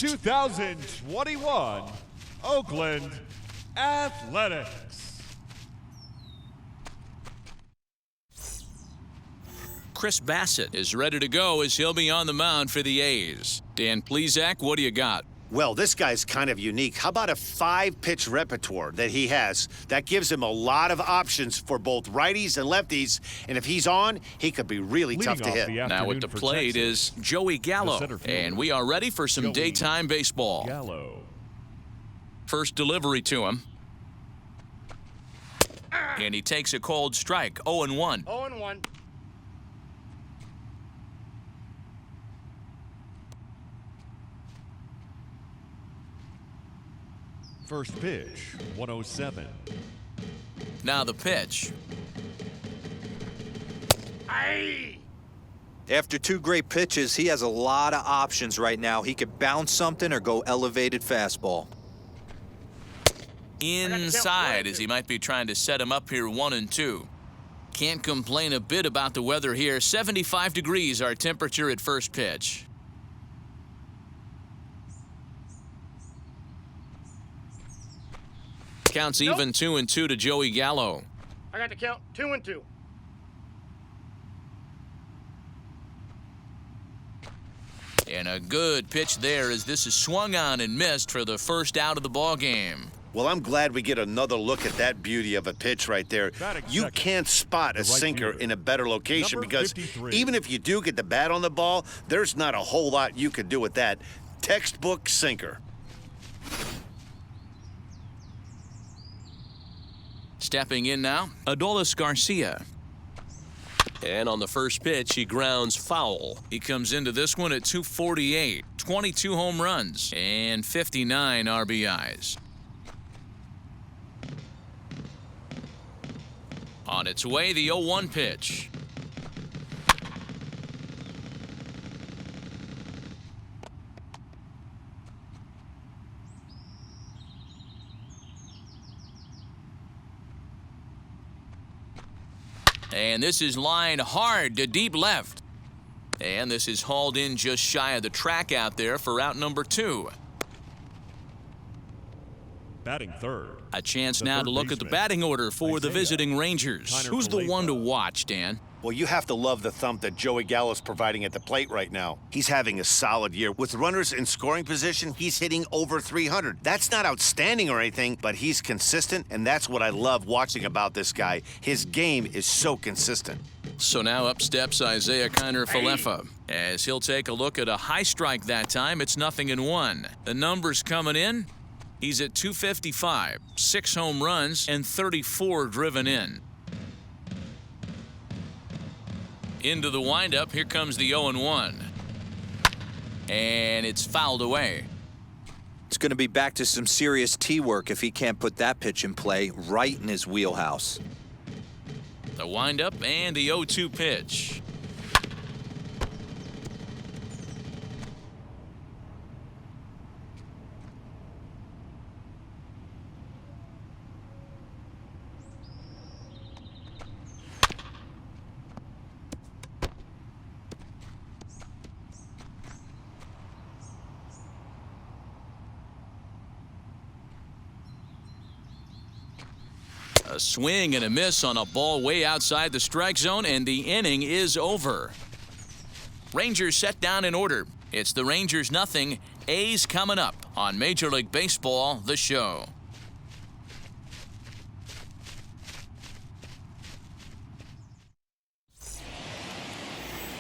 2021 Oakland Athletics. Chris Bassett is ready to go as he'll be on the mound for the A's. Dan Plesac, what do you got? Well, this guy's kind of unique. How about a 5-pitch repertoire that he has? That gives him a lot of options for both righties and lefties. And if he's on, he could be really tough to hit. Now at the plate is Joey Gallo. And we are ready for some daytime baseball. Gallo. First delivery to him. And he takes a cold strike, 0-1. 0-1. First pitch, 107. Now the pitch. After 2 great pitches, he has a lot of options right now. He could bounce something or go elevated fastball. Inside, as he might be trying to set him up here 1-2. Can't complain a bit about the weather here. 75 degrees our temperature at first pitch. Counts even 2-2 to Joey Gallo. I got the count 2-2. And a good pitch there as this is swung on and missed for the first out of the ball game. Well, I'm glad we get another look at that beauty of a pitch right there. You can't spot a sinker in a better location because even if you do get the bat on the ball, there's not a whole lot you could do with that. Textbook sinker. Stepping in now, Adolis Garcia. And on the first pitch, he grounds foul. He comes into this one at 248, 22 home runs, and 59 RBIs. On its way, the 0-1 pitch. And this is lined hard to deep left. And this is hauled in just shy of the track out there for out number 2. Batting third. A chance now to look at the batting order for the visiting Rangers. Who's the one to watch, Dan? Well, you have to love the thump that Joey Gallo is providing at the plate right now. He's having a solid year. With runners in scoring position, he's hitting over 300. That's not outstanding or anything, but he's consistent, and that's what I love watching about this guy. His game is so consistent. So now up steps Isaiah Kiner-Falefa. As he'll take a look at a high strike that time, it's 0-1. The numbers coming in, he's at 255, 6 home runs, and 34 driven in. Into the windup, here comes the 0-1. And it's fouled away. It's going to be back to some serious tee work if he can't put that pitch in play right in his wheelhouse. The windup and the 0-2 pitch. A swing and a miss on a ball way outside the strike zone, and the inning is over. Rangers set down in order. It's the Rangers 0, A's coming up on Major League Baseball, The Show.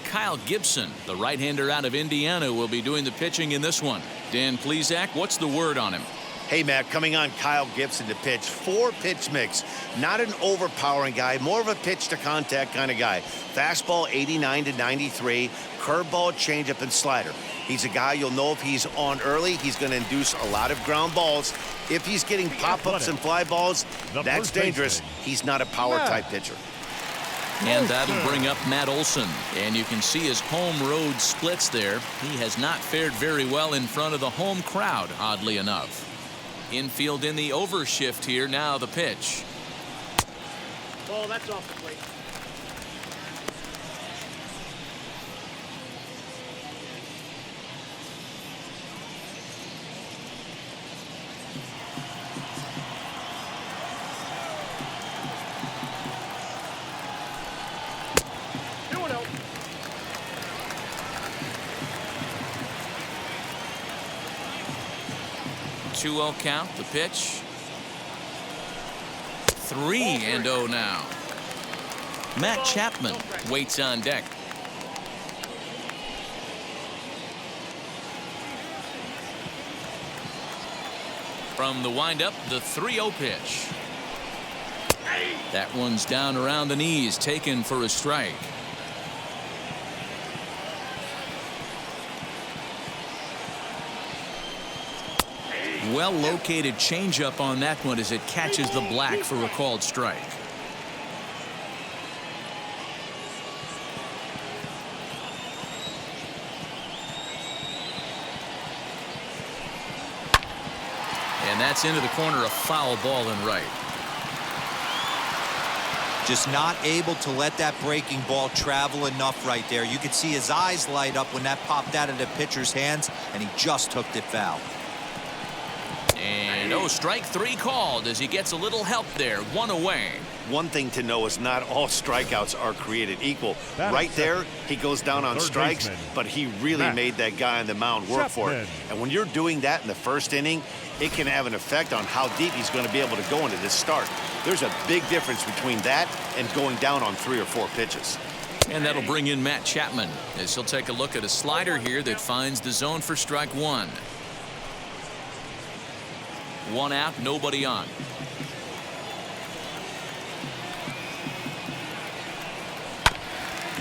Kyle Gibson, the right-hander out of Indiana, will be doing the pitching in this one. Dan Plesac, what's the word on him? Hey, Matt, coming on Kyle Gibson to pitch. 4-pitch mix. Not an overpowering guy, more of a pitch-to-contact kind of guy. Fastball 89 to 93, curveball, changeup, and slider. He's a guy you'll know if he's on early, he's going to induce a lot of ground balls. If he's getting pop-ups and fly balls, that's dangerous. He's not a power-type pitcher. And that'll bring up Matt Olson. And you can see his home road splits there. He has not fared very well in front of the home crowd, oddly enough. Infield in the overshift here. Now the pitch. Ball, that's off the plate. 2-0 count. The pitch. 3-0 now. Matt Chapman waits on deck. From the windup, the 3-0 pitch. That one's down around the knees, taken for a strike. Well located changeup on that one as it catches the black for a called strike. And that's into the corner, a foul ball and right. Just not able to let that breaking ball travel enough right there. You could see his eyes light up when that popped out of the pitcher's hands, and he just hooked it foul. And strike 3 called as he gets a little help there. 1 away. One thing to know is not all strikeouts are created equal. Right there, he goes down on strikes, but he really made that guy on the mound work for it. And when you're doing that in the first inning, it can have an effect on how deep he's going to be able to go into this start. There's a big difference between that and going down on 3 or 4 pitches. And that'll bring in Matt Chapman as he'll take a look at a slider here that finds the zone for strike 1. 1 out, nobody on.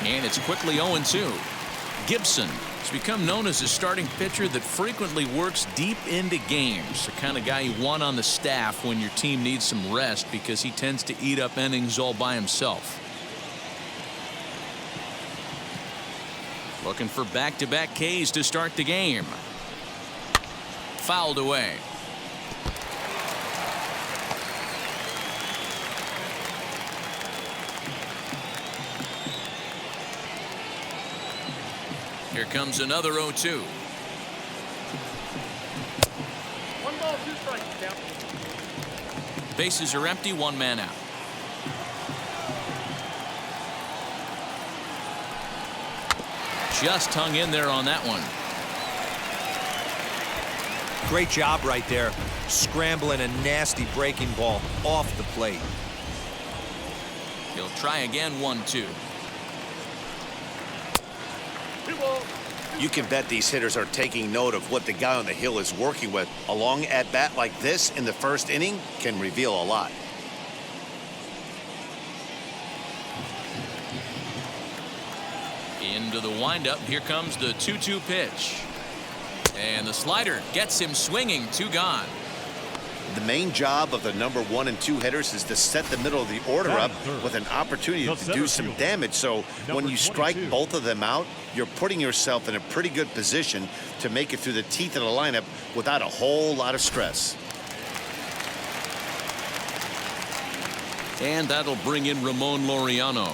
And it's quickly 0-2. Gibson has become known as a starting pitcher that frequently works deep into games. The kind of guy you want on the staff when your team needs some rest because he tends to eat up innings all by himself. Looking for back-to-back Ks to start the game. Fouled away. Here comes another 0-2. 1 ball, 2 strikes, count. Bases are empty, 1 man out. Just hung in there on that one. Great job right there, scrambling a nasty breaking ball off the plate. He'll try again. 1-2. 2 balls. You can bet these hitters are taking note of what the guy on the hill is working with. A long at-bat like this in the first inning can reveal a lot. Into the windup. Here comes the 2-2 pitch. And the slider gets him swinging. 2 gone. The main job of the number 1 and 2 hitters is to set the middle of the order up with an opportunity to do some damage. So when you strike both of them out, you're putting yourself in a pretty good position to make it through the teeth of the lineup without a whole lot of stress. And that'll bring in Ramon Laureano.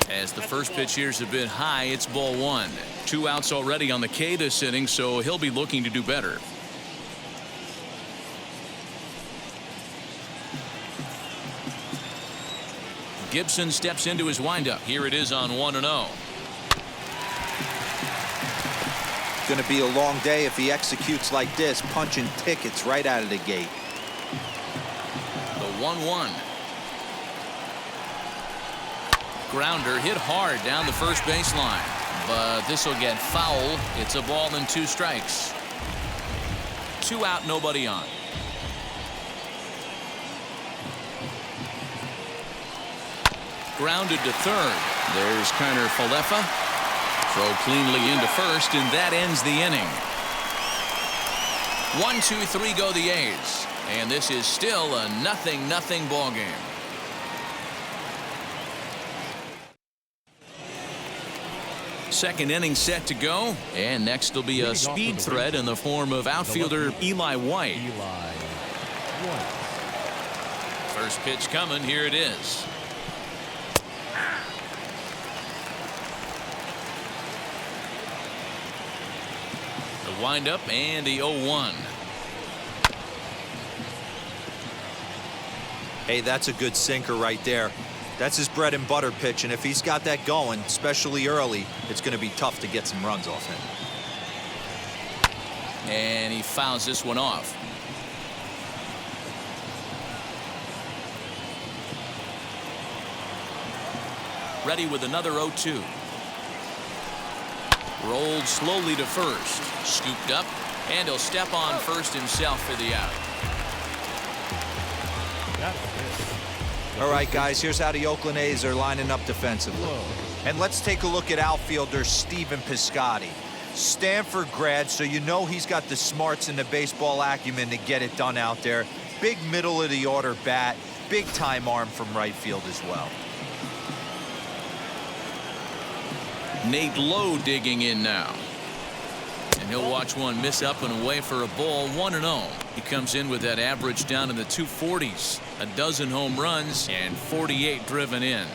As the first pitch here's a bit high, it's ball 1. 2 outs already on the K this inning, so he'll be looking to do better. Gibson steps into his windup. Here it is on 1-0. Going to be a long day if he executes like this, punching tickets right out of the gate. The 1-1. Grounder hit hard down the first baseline, but this will get foul. It's a ball and 2 strikes. 2 out, nobody on. Grounded to third. There's Connor Falefa. Throw cleanly into first, and that ends the inning. 1-2-3 go the A's, and this is still a 0-0 ball game. Second inning set to go, and next will be a speed threat in the form of outfielder Eli White. First pitch coming. Here it is. The windup and the 0-1. Hey, that's a good sinker right there. That's his bread and butter pitch, and if he's got that going, especially early, it's going to be tough to get some runs off him. And he fouls this one off. Ready with another 0-2. Rolled slowly to first. Scooped up. And he'll step on first himself for the out. All right, guys, here's how the Oakland A's are lining up defensively. And let's take a look at outfielder Stephen Piscotty. Stanford grad, so you know he's got the smarts and the baseball acumen to get it done out there. Big middle of the order bat, big time arm from right field as well. Nate Lowe digging in now. And he'll watch one miss up and away for a ball. 1-0. He comes in with that average down in the 240s. A dozen home runs and 48 driven in.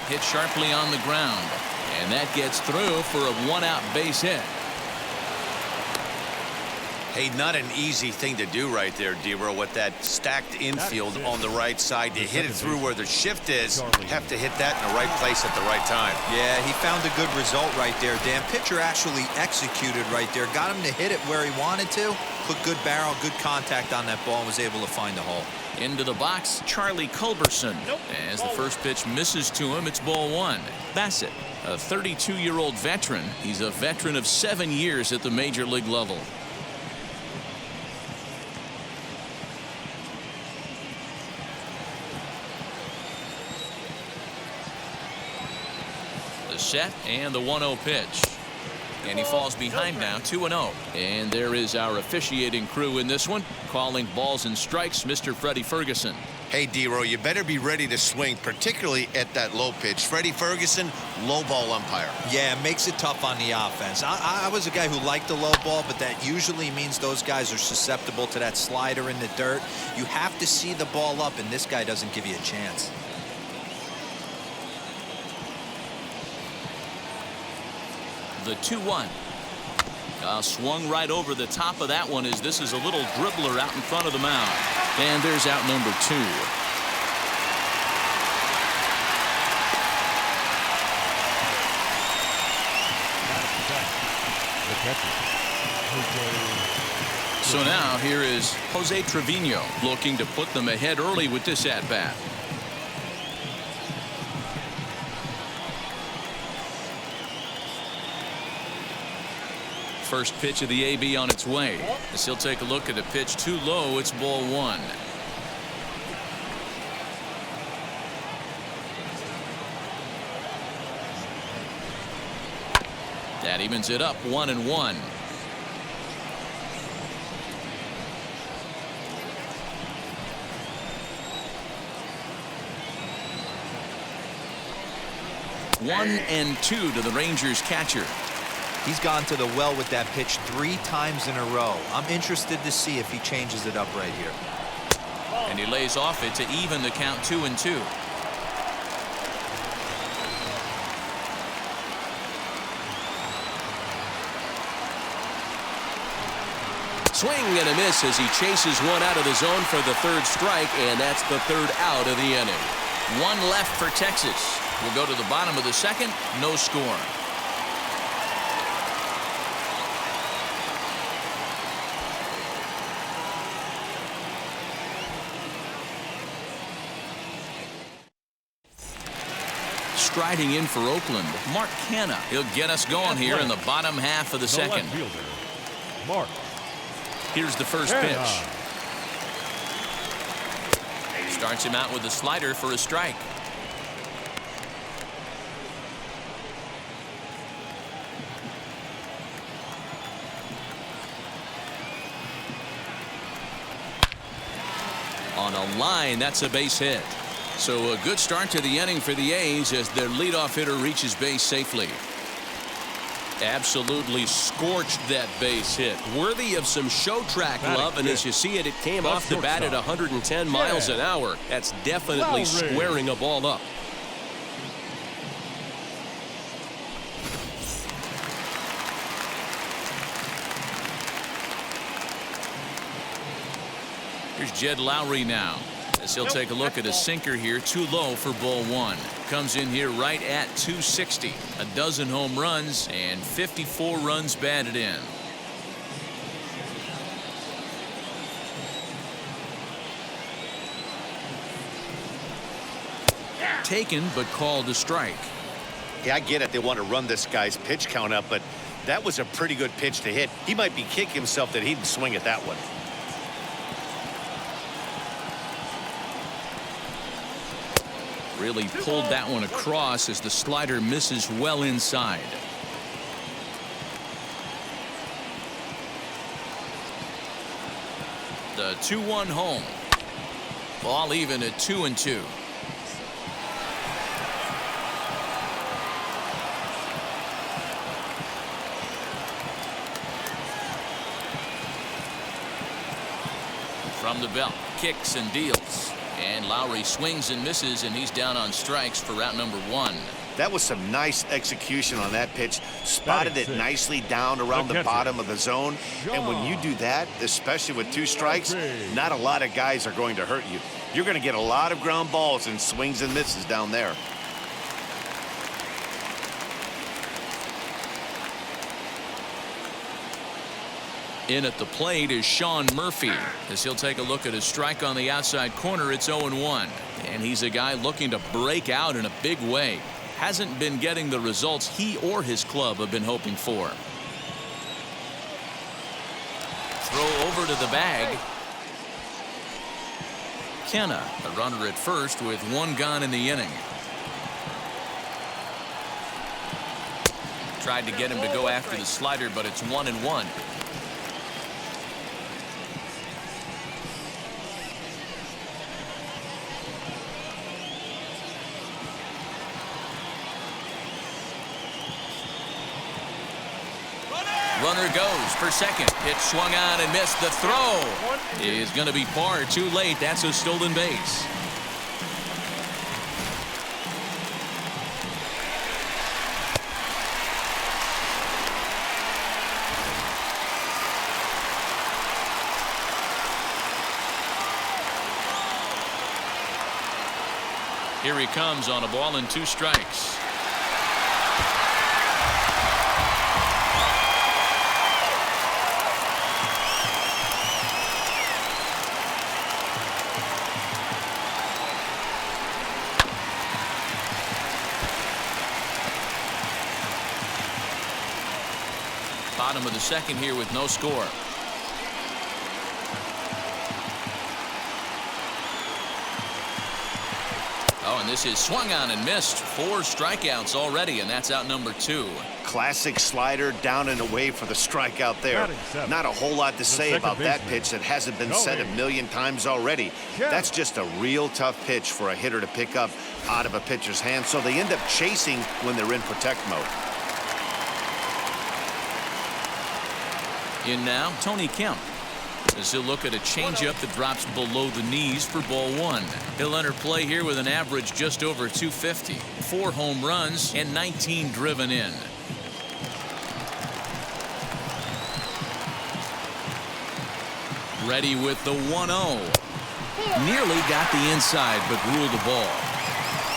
Hit sharply on the ground. And that gets through for a one-out base hit. Hey, not an easy thing to do right there, D-Row, with that stacked infield on the right side. To hit it through where the shift is, have to hit that in the right place at the right time. Yeah, he found a good result right there, Dan. Pitcher actually executed right there. Got him to hit it where he wanted to. Put good barrel, good contact on that ball, and was able to find the hole. Into the box, Charlie Culberson. As the first pitch misses to him, it's ball one. Bassett, a 32-year-old veteran. He's a veteran of 7 years at the major league level. Set and the 1-0 pitch. And he falls behind now, 2-0. And there is our officiating crew in this one, calling balls and strikes, Mr. Freddie Ferguson. Hey, D-Row, you better be ready to swing, particularly at that low pitch. Freddie Ferguson, low ball umpire. Yeah, it makes it tough on the offense. I was a guy who liked the low ball, but that usually means those guys are susceptible to that slider in the dirt. You have to see the ball up, and this guy doesn't give you a chance. The 2-1. Swung right over the top of that one as this is a little dribbler out in front of the mound. And there's out number 2. So now here is Jose Trevino looking to put them ahead early with this at-bat. First pitch of the AB on its way. As he'll take a look at a pitch too low, it's ball one. That evens it up 1-1. One and 2 to the Rangers catcher. He's gone to the well with that pitch 3 times in a row. I'm interested to see if he changes it up right here. And he lays off it to even the count 2-2. Swing and a miss as he chases one out of the zone for the third strike, and that's the third out of the inning. One left for Texas. We'll go to the bottom of the second. No score. Striding in for Oakland, Mark Canha. He'll get us going here in the bottom half of the second. Mark. Here's the first pitch. Starts him out with a slider for a strike. On a line, that's a base hit. So a good start to the inning for the A's as their leadoff hitter reaches base safely. Absolutely scorched that base hit. Worthy of some show track love, and as you see it, it came off the bat at 110 miles an hour. That's definitely squaring a ball up. Here's Jed Lowry now. As he'll take a look at a sinker here, too low for ball one. Comes in here right at 260. A dozen home runs and 54 runs batted in. Taken, but called a strike. Yeah, I get it. They want to run this guy's pitch count up, but that was a pretty good pitch to hit. He might be kicking himself that he didn't swing at that one. Really pulled that one across as the slider misses well inside. The 2-1 home. Ball even at 2-2. From the belt, kicks and deals. And Lowry swings and misses, and he's down on strikes for route number one. That was some nice execution on that pitch. Spotted it nicely down around the bottom of the zone. And when you do that, especially with 2 strikes, not a lot of guys are going to hurt you. You're going to get a lot of ground balls and swings and misses down there. In at the plate is Sean Murphy, as he'll take a look at his strike on the outside corner. It's 0-1, and he's a guy looking to break out in a big way. Hasn't been getting the results he or his club have been hoping for. Throw over to the bag. Kenna, a runner at first with 1 gone in the inning. Tried to get him to go after the slider, but it's 1-1. Runner goes for second. It swung on and missed. The throw is going to be far too late. That's a stolen base. Here he comes on a ball and 2 strikes. Bottom of the second here with no score. Oh, and this is swung on and missed. 4 strikeouts already, and that's out number 2. Classic slider down and away for the strikeout there. Not a whole lot to say about that pitch that hasn't been said a million times already. That's just a real tough pitch for a hitter to pick up out of a pitcher's hand, so they end up chasing when they're in protect mode. In now, Tony Kemp, as he'll look at a changeup that drops below the knees for ball 1. He'll enter play here with an average just over 250. 4 home runs and 19 driven in. Ready with the 1-0. Nearly got the inside, but ruled the ball.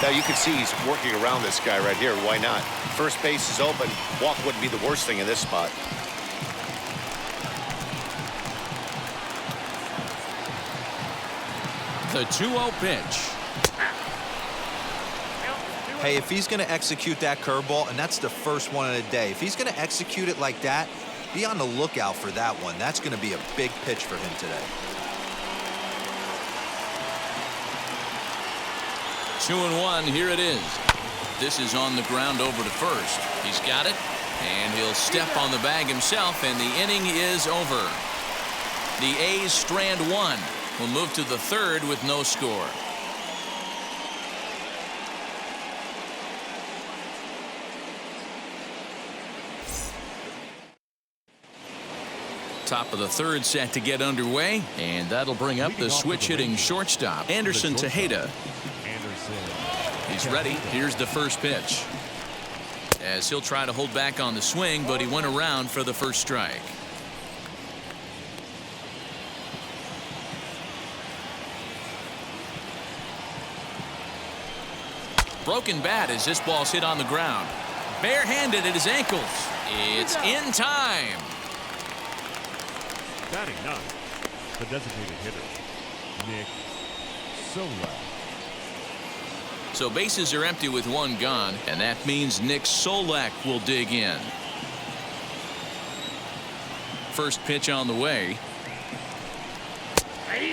Now you can see he's working around this guy right here. Why not? First base is open. Walk wouldn't be the worst thing in this spot. The 2-0 pitch. Hey, if he's going to execute that curveball, and that's the first one of the day, if he's going to execute it like that, be on the lookout for that one. That's going to be a big pitch for him today. 2-1, here it is. This is on the ground over to first. He's got it, and he'll step on the bag himself, and the inning is over. The A's strand 1. Will move to the 3rd with no score. Top of the 3rd set to get underway, and that'll bring up the switch-hitting shortstop, Anderson Tejeda. He's ready. Here's the first pitch. As he'll try to hold back on the swing, but he went around for the first strike. Broken bat as this ball's hit on the ground. Barehanded at his ankles. It's in time. Batting ninth, the designated hitter, Nick Solak. So bases are empty with one gone, and that means Nick Solak will dig in. First pitch on the way.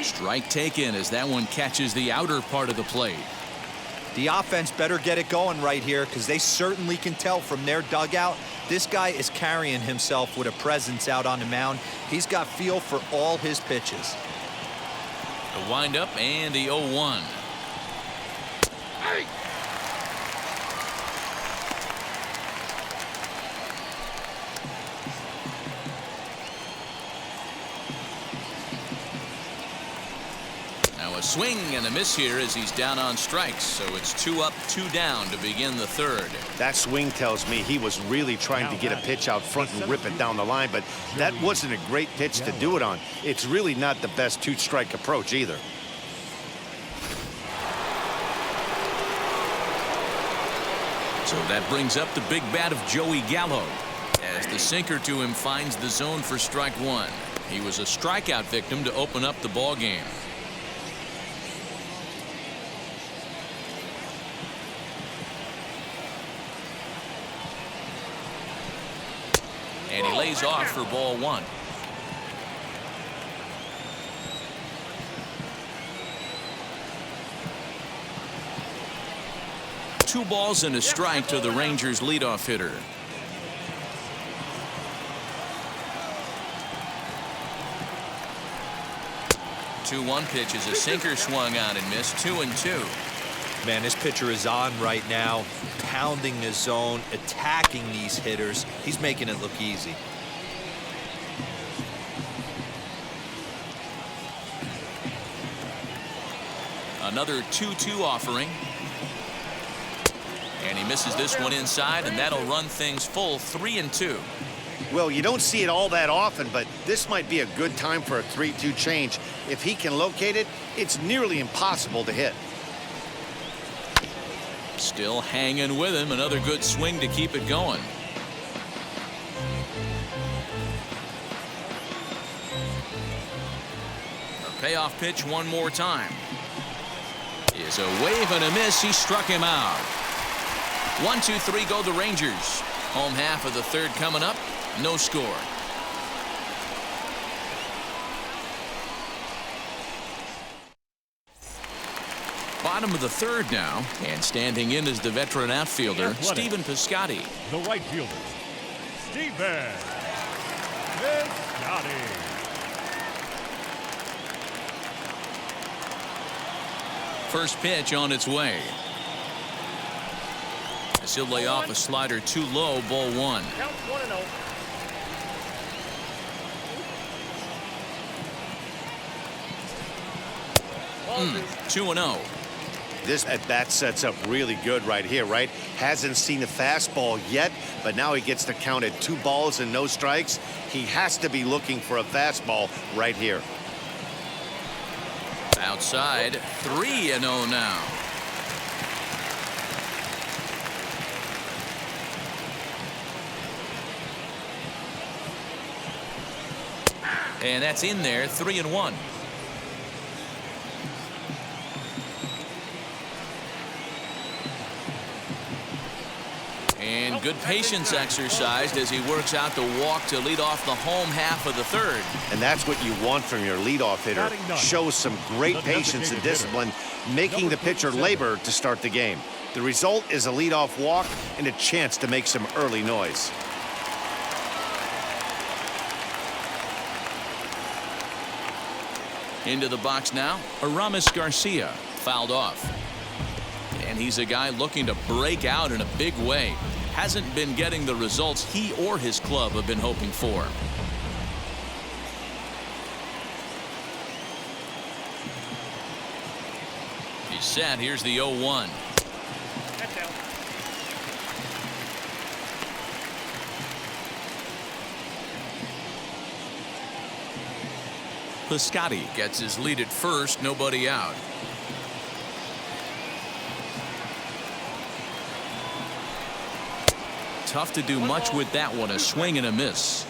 Strike taken as that one catches the outer part of the plate. The offense better get it going right here, because they certainly can tell from their dugout this guy is carrying himself with a presence out on the mound. He's got feel for all his pitches. The windup and the 0-1. Now a swing and a miss here as he's down on strikes. So it's 2 up, 2 down to begin the third. That swing tells me he was really trying to get a pitch out front and rip it down the line, but that wasn't a great pitch to do it on. It's really not the best 2-strike approach either. So that brings up the big bat of Joey Gallo as the sinker to him finds the zone for strike one. He was a strikeout victim to open up the ball game. And he lays off for ball one. Two balls and a strike to the Rangers leadoff hitter. The 2-1 pitch is a sinker swung on and missed. 2-2. Man, this pitcher is on right now, pounding the zone, attacking these hitters. He's making it look easy. Another 2-2 offering. And he misses this one inside, and that'll run things full 3-2. Well, you don't see it all that often, but this might be a good time for a 3-2 change. If he can locate it, it's nearly impossible to hit. Still hanging with him. Another good swing to keep it going. A payoff pitch one more time. Is a wave and a miss. He struck him out. 1, 2, 3 go the Rangers. Home half of the third coming up. No score. Bottom of the third now, and standing in is the veteran outfielder, Stephen Piscotty. The right fielder, Stephen Piscotty. First pitch on its way. As he'll lay off a slider too low, ball one. Count 1-0. 2-0. This at-bat sets up really good right here, right? Hasn't seen a fastball yet, but now he gets to count at 2 balls and no strikes. He has to be looking for a fastball right here. Outside, 3-0 now. And that's in there, 3-1. And good patience exercised as he works out the walk to lead off the home half of the third. And that's what you want from your leadoff hitter. Shows some great patience and discipline, making the pitcher labor to start the game. The result is a leadoff walk and a chance to make some early noise. Into the box now, Aramis Garcia fouled off. And he's a guy looking to break out in a big way. Hasn't been getting the results he or his club have been hoping for. He's set. Here's the 0-1. That's out. Piscotty gets his lead at first, nobody out. tough to do much with that one. A swing and a miss.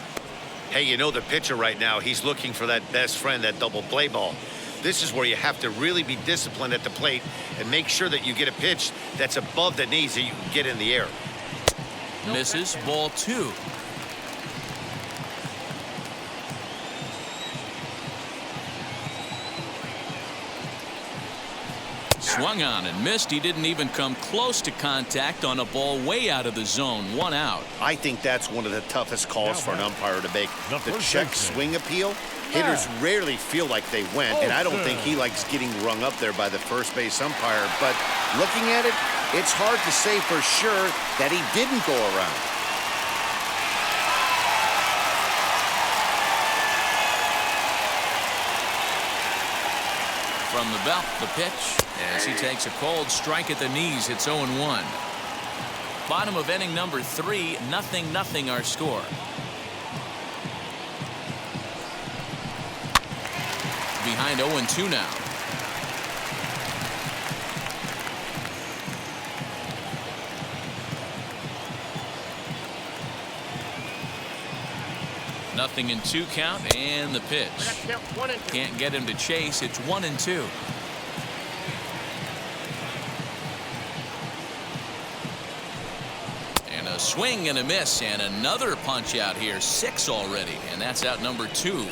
Hey, you know the pitcher right now, he's looking for that best friend, that double play ball. This is where you have to really be disciplined at the plate and make sure that you get a pitch that's above the knees that you can get in the air. Misses. Ball 2. Swung on and missed. He didn't even come close to contact on a ball way out of the zone. 1 out. I think that's one of the toughest calls for an umpire to make. The The first check baseman. swing appeal. Hitters rarely feel like they went, and I don't think he likes getting rung up there by the first base umpire. But looking at it, it's hard to say for sure that he didn't go around. From the belt, the pitch, as he takes a cold strike at the knees. It's 0-1. Bottom of inning number 3, 0-0 our score. Behind 0-2 now. Nothing in 2 count, and the pitch. Count 1 and 2. Can't get him to chase. It's 1-2. And a swing and a miss, and another punch out here. 6 already, and that's out number 2.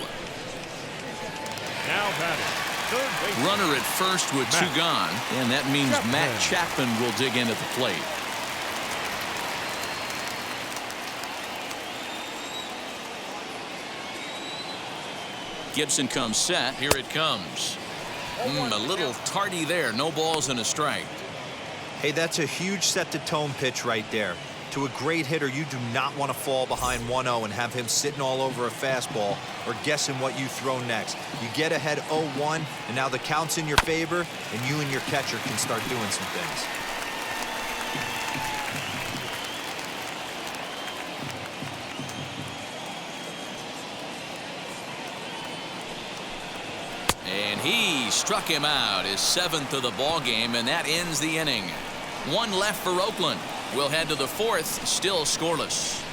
Now batting, third base. Runner at first with 2 gone, and that means Matt Chapman will dig in at the plate. Gibson comes set. Here it comes. A little tardy there. No balls and a strike. Hey, that's a huge set-the-tone pitch right there. To a great hitter, you do not want to fall behind 1-0 and have him sitting all over a fastball or guessing what you throw next. You get ahead 0-1, and now the count's in your favor, and you and your catcher can start doing some things. And he struck him out, his 7th of the ball game, and that ends the inning. 1 left for Oakland. We'll head to the 4th, still scoreless.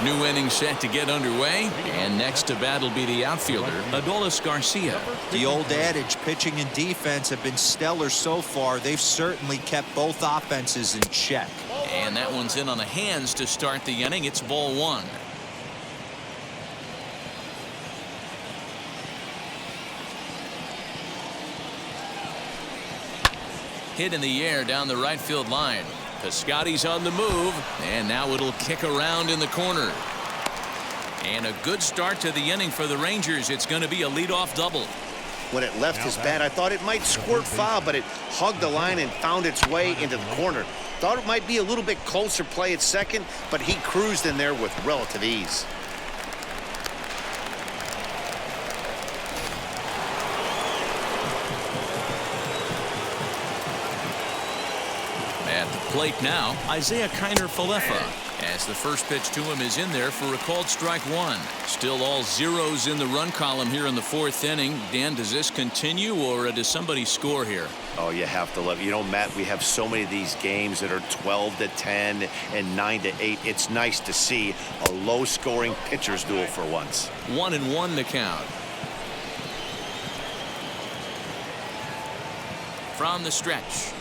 New inning set to get underway, and next to bat will be the outfielder, Adolis Garcia. The old adage, pitching and defense have been stellar so far. They've certainly kept both offenses in check. And that one's in on the hands to start the inning. It's ball 1. Hit in the air down the right field line. Piscotty's on the move, and now it'll kick around in the corner. And a good start to the inning for the Rangers. It's going to be a leadoff double. When it left his bat, I thought it might squirt foul, but it hugged the line and found its way into the corner. Thought it might be a little bit closer play at second, but he cruised in there with relative ease. At the plate now, Isaiah Kiner-Falefa, as the first pitch to him is in there for a called strike 1. Still all zeros in the run column here in the 4th inning. Dan, does this continue, or does somebody score here? Oh, you have to love it. You know, Matt, we have so many of these games that are 12-10 and 9-8. It's nice to see a low-scoring pitcher's duel for once. 1-1 the count. From the stretch.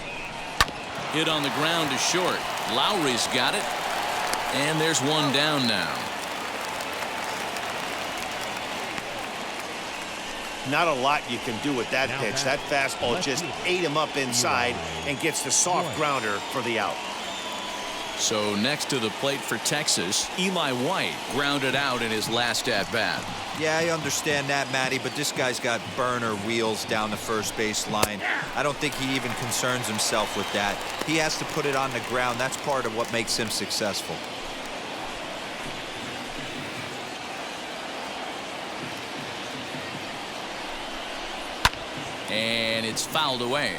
Hit on the ground to short. Lowry's got it. And there's one down now. Not a lot you can do with that pitch. That fastball just ate him up inside and gets the soft grounder for the out. So next to the plate for Texas, Eli White grounded out in his last at-bat. Yeah, I understand that, Matty, but this guy's got burner wheels down the first base line. I don't think he even concerns himself with that. He has to put it on the ground. That's part of what makes him successful. And it's fouled away.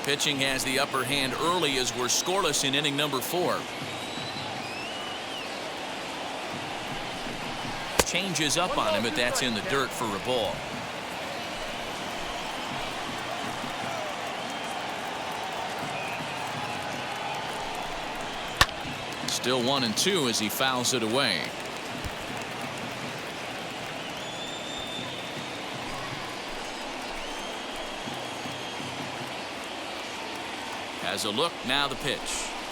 Pitching has the upper hand early as we're scoreless in inning number 4. Changes up on him, but that's in the dirt for a ball. Still 1-2 as he fouls it away. Has a look, now the pitch.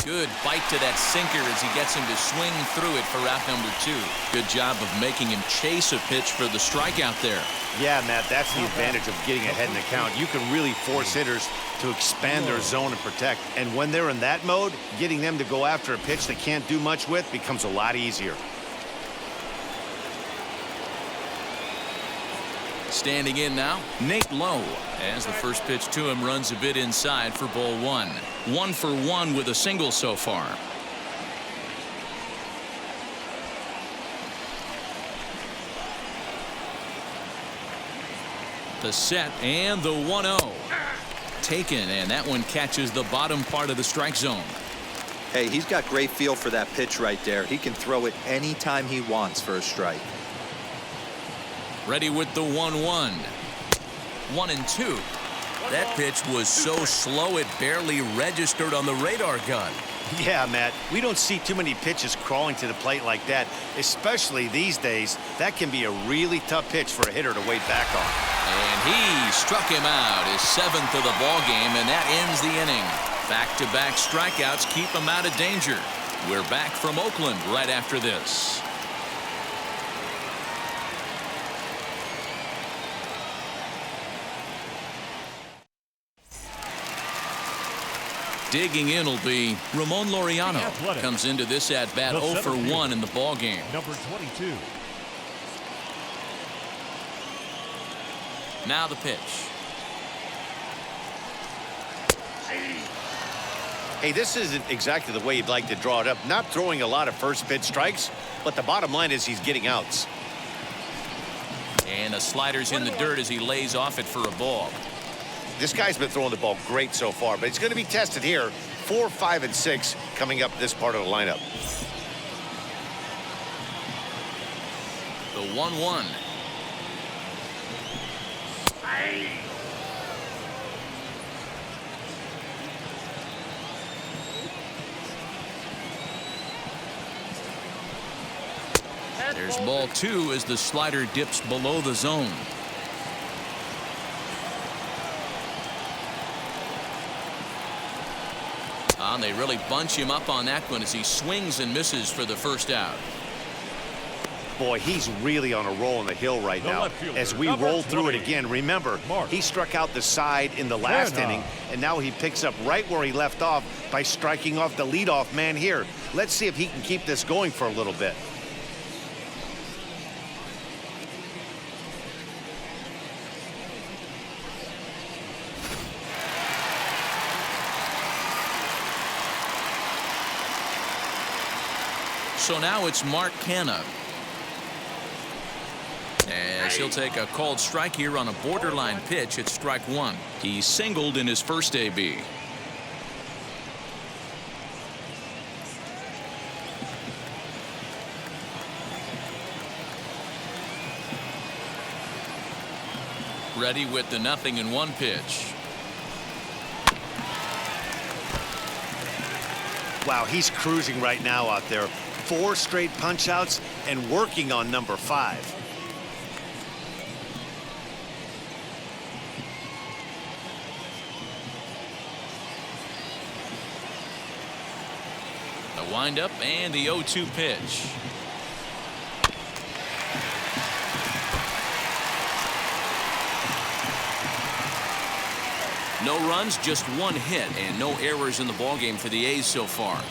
Good bite to that sinker as he gets him to swing through it for out number 2. Good job of making him chase a pitch for the strikeout there. Yeah, Matt, that's the advantage of getting ahead in the count. You can really force hitters to expand their zone and protect. And when they're in that mode, getting them to go after a pitch they can't do much with becomes a lot easier. Standing in now, Nate Lowe, as the first pitch to him runs a bit inside for ball 1. 1 for 1 with a single so far. The set and the 1-0. Taken, and that one catches the bottom part of the strike zone. Hey, he's got great feel for that pitch right there. He can throw it anytime he wants for a strike. Ready with the 1-1. 1-2. That pitch was so slow it barely registered on the radar gun. Yeah, Matt, we don't see too many pitches crawling to the plate like that, especially these days. That can be a really tough pitch for a hitter to wait back on. And he struck him out, his 7th of the ball game, and that ends the inning. Back-to-back strikeouts keep him out of danger. We're back from Oakland right after this. Digging in will be Ramon Laureano. Comes into this at-bat 0 for 1 in the ball game. Number 22. Now the pitch. Hey, this isn't exactly the way you'd like to draw it up. Not throwing a lot of first pitch strikes, but the bottom line is he's getting outs. And the slider's in the dirt as he lays off it for a ball. This guy's been throwing the ball great so far, but it's going to be tested here. 4, 5, and 6 coming up this part of the lineup. The 1-1. There's ball 2 as the slider dips below the zone. And they really bunch him up on that one as he swings and misses for the first out. Boy, he's really on a roll on the hill right now. As we roll through it again, remember, he struck out the side in the last inning, and now he picks up right where he left off by striking off the leadoff man here. Let's see if he can keep this going for a little bit. So now it's Mark Canha, as he'll take a called strike here on a borderline pitch at strike 1. He singled in his first AB. Ready with the 0-1 pitch. Wow, he's cruising right now out there. 4 straight punch outs and working on number 5. The windup and the 0-2 pitch. No runs, just 1 hit, and no errors in the ballgame for the A's so far.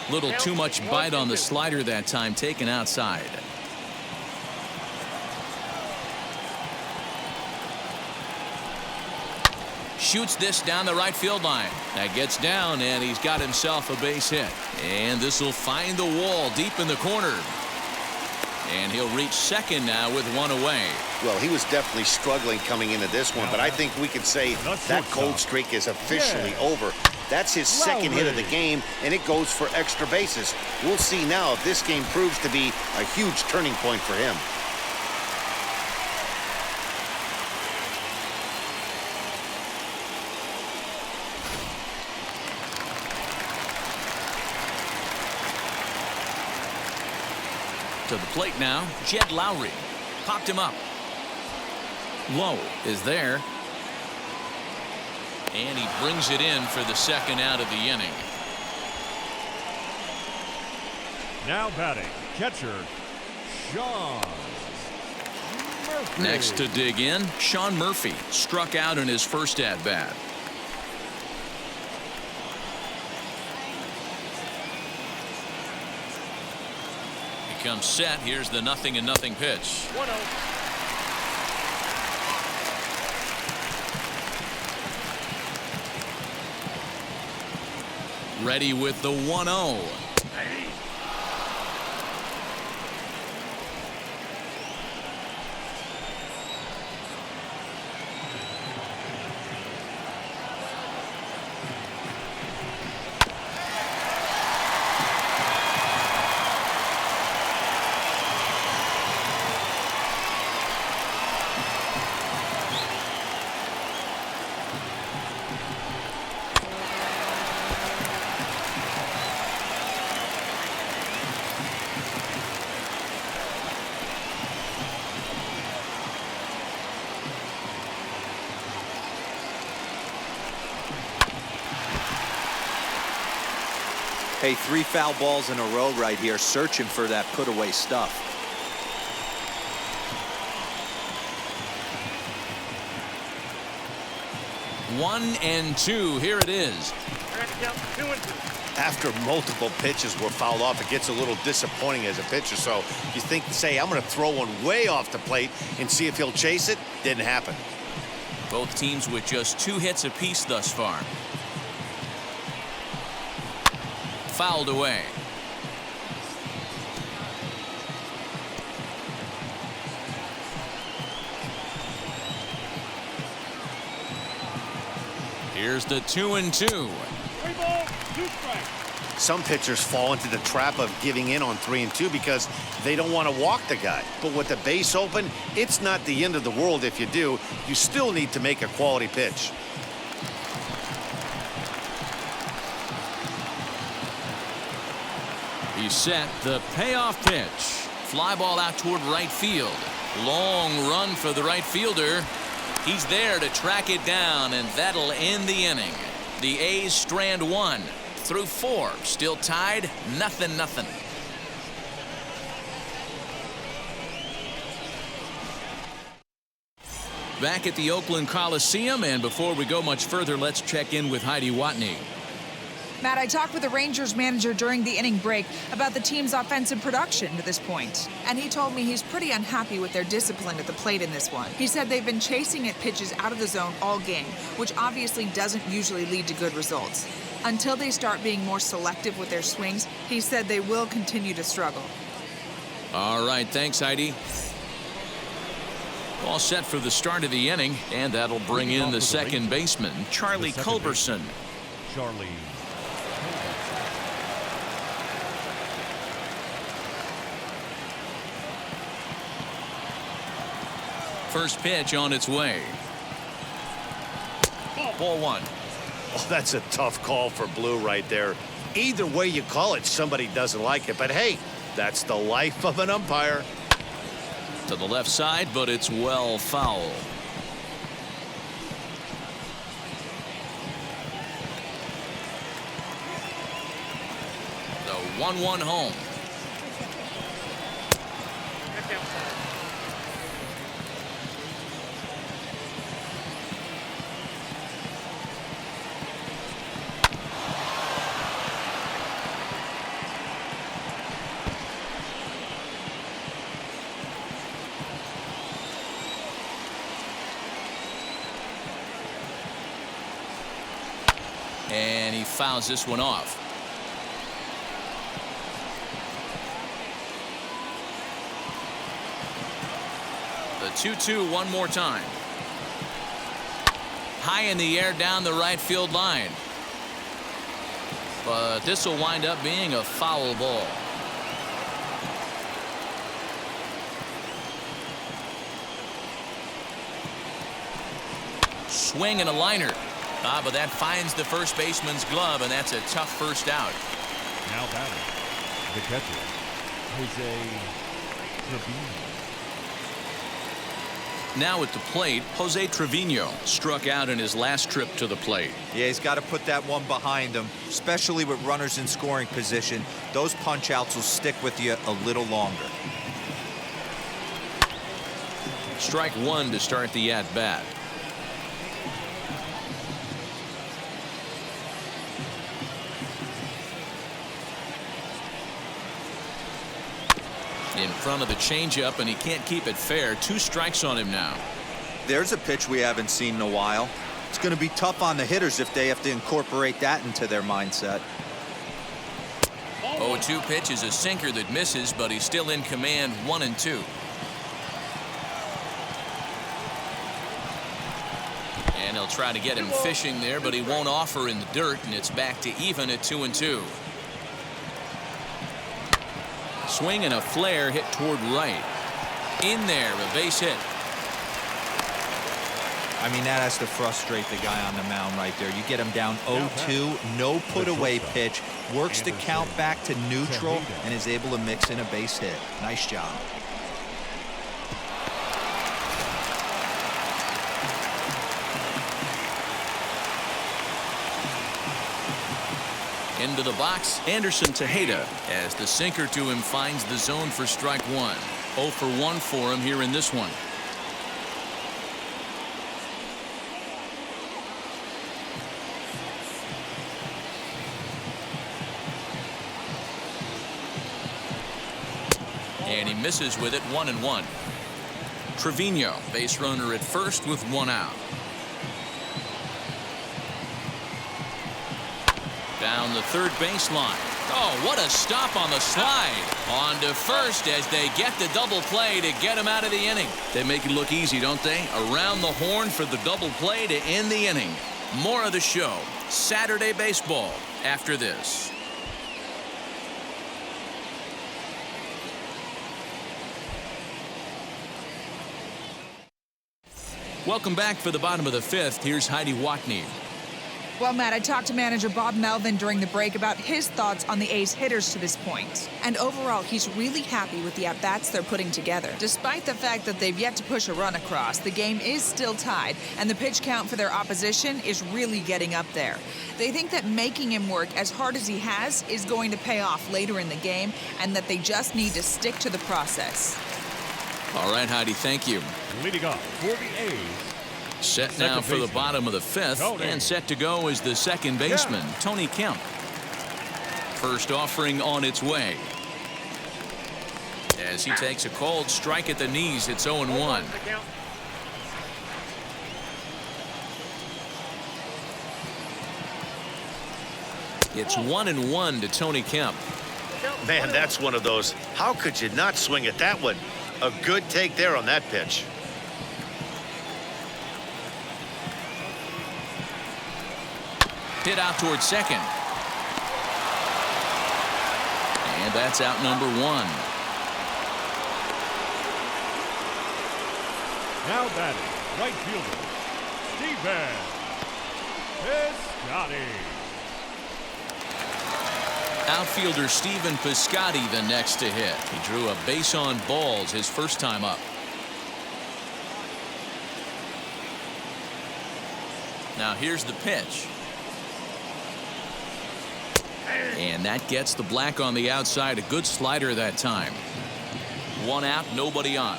Little too much bite on the slider that time, taken outside. Shoots this down the right field line. That gets down, and he's got himself a base hit. And this will find the wall deep in the corner. And he'll reach second now with 1 away. Well, he was definitely struggling coming into this one, but I think we could say that cold streak is officially over. That's his second hit of the game, and it goes for extra bases. We'll see now if this game proves to be a huge turning point for him. To the plate now, Jed Lowry. Popped him up. Low is there. And he brings it in for the second out of the inning. Now batting, catcher, Sean Murphy. Next to dig in, Sean Murphy struck out in his first at-bat. He comes set. Here's the 0-0 pitch. 1-0. Ready with the 1-0. Hey, 3 foul balls in a row right here, searching for that put-away stuff. One and two. Here it is. After multiple pitches were fouled off, it gets a little disappointing as a pitcher. So you think, say, I'm going to throw one way off the plate and see if he'll chase it. Didn't happen. Both teams with just 2 hits apiece thus far. Fouled away. Here's the 2-2. 3 balls, 2 strikes. Some pitchers fall into the trap of giving in on 3 and 2 because they don't want to walk the guy. But with the base open, it's not the end of the world if you do. You still need to make a quality pitch. He's set. The payoff pitch. Fly ball out toward right field. Long run for the right fielder. He's there to track it down, and that'll end the inning. The A's strand 1 through 4. Still tied, 0-0. Back at the Oakland Coliseum, and before we go much further, let's check in with Heidi Watney. Matt, I talked with the Rangers manager during the inning break about the team's offensive production to this point, and he told me he's pretty unhappy with their discipline at the plate in this one. He said they've been chasing at pitches out of the zone all game, which obviously doesn't usually lead to good results. Until they start being more selective with their swings, he said they will continue to struggle. All right, thanks, Heidi. All set for the start of the inning, and that'll bring in the second baseman, Charlie Culberson. Charlie. First pitch on its way. Ball 1. Oh, that's a tough call for Blue right there. Either way you call it, somebody doesn't like it. But hey, that's the life of an umpire. To the left side, but it's well foul. The 1-1 home. That's outside. And he fouls this one off. The 2-2 one more time. High in the air down the right field line. but this will wind up being a foul ball. Swing and a liner. But that finds the first baseman's glove, and that's a tough first out. Now batting, the catcher, Jose Trevino. Now at the plate, Jose Trevino struck out in his last trip to the plate. Yeah, he's got to put that one behind him, especially with runners in scoring position. Those punch outs will stick with you a little longer. Strike one to start the at bat. In front of the changeup, and he can't keep it fair. 2 strikes on him now. There's a pitch we haven't seen in a while. It's going to be tough on the hitters if they have to incorporate that into their mindset. 0-2 pitch is a sinker that misses, but he's still in command. 1-2. And he'll try to get him fishing there, but he won't offer in the dirt, and it's back to even at 2-2. Swing and a flare hit toward right. In there, a base hit. I mean, that has to frustrate the guy on the mound right there. You get him down 0-2, no put away pitch, works the count back to neutral, and is able to mix in a base hit. Nice job. Into the box, Anderson Tejeda, as the sinker to him finds the zone for strike one. 0 for 1 for him here in this one. And he misses with it. 1-1. Trevino, base runner at first with 1 out. Down the third baseline. Oh, what a stop on the slide. On to first as they get the double play to get him out of the inning. They make it look easy, don't they? Around the horn for the double play to end the inning. More of the show. Saturday baseball after this. Welcome back for the bottom of the 5th. Here's Heidi Watney. Well, Matt, I talked to manager Bob Melvin during the break about his thoughts on the A's hitters to this point. And overall, he's really happy with the at-bats they're putting together. Despite the fact that they've yet to push a run across, the game is still tied, and the pitch count for their opposition is really getting up there. They think that making him work as hard as he has is going to pay off later in the game, and that they just need to stick to the process. All right, Heidi, thank you. Leading off for the A's. Set now for the bottom of the 5th, and set to go is the second baseman, Tony Kemp. First offering on its way. As he takes a cold strike at the knees, it's 0-1. It's 1-1 to Tony Kemp. Man, that's one of those. How could you not swing at that one? A good take there on that pitch. Hit out towards second. And that's out number 1. Now batting, right fielder, Steven Piscotty. Outfielder Steven Piscotty the next to hit. He drew a base on balls his first time up. Now here's the pitch. And that gets the black on the outside. A good slider that time. 1 out, nobody on.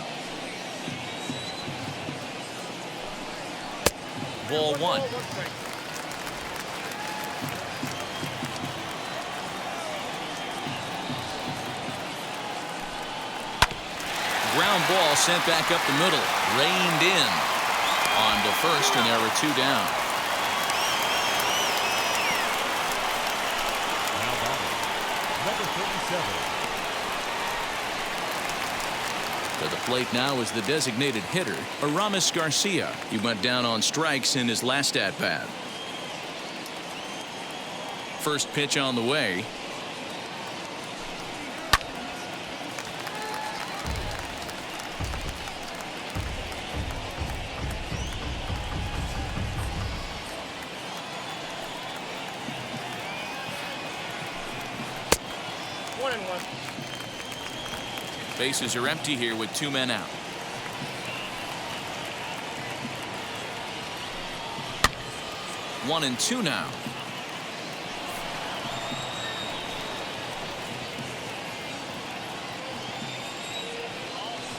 Ball 1. Ground ball sent back up the middle. Reined in. On to first, and there were 2 down. Number 37. To the plate now is the designated hitter, Aramis Garcia. He went down on strikes in his last at-bat. First pitch on the way. One and one. Bases are empty here with 2 men out. One and two now.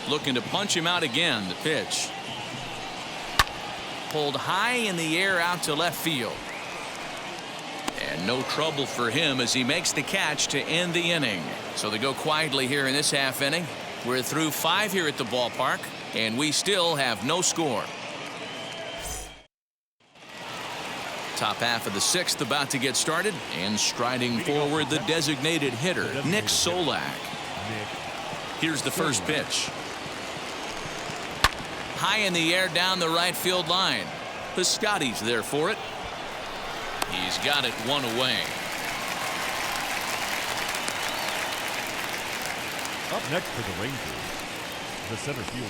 Looking to punch him out again. The pitch. Pulled high in the air out to left field. And no trouble for him as he makes the catch to end the inning. So they go quietly here in this half inning. We're through 5 here at the ballpark, and we still have no score. Top half of the 6th about to get started, and striding forward the designated hitter, Nick Solak. Here's the first pitch. High in the air down the right field line. Piscotty's there for it. He's got it one away. Up next for the Rangers, the center fielder,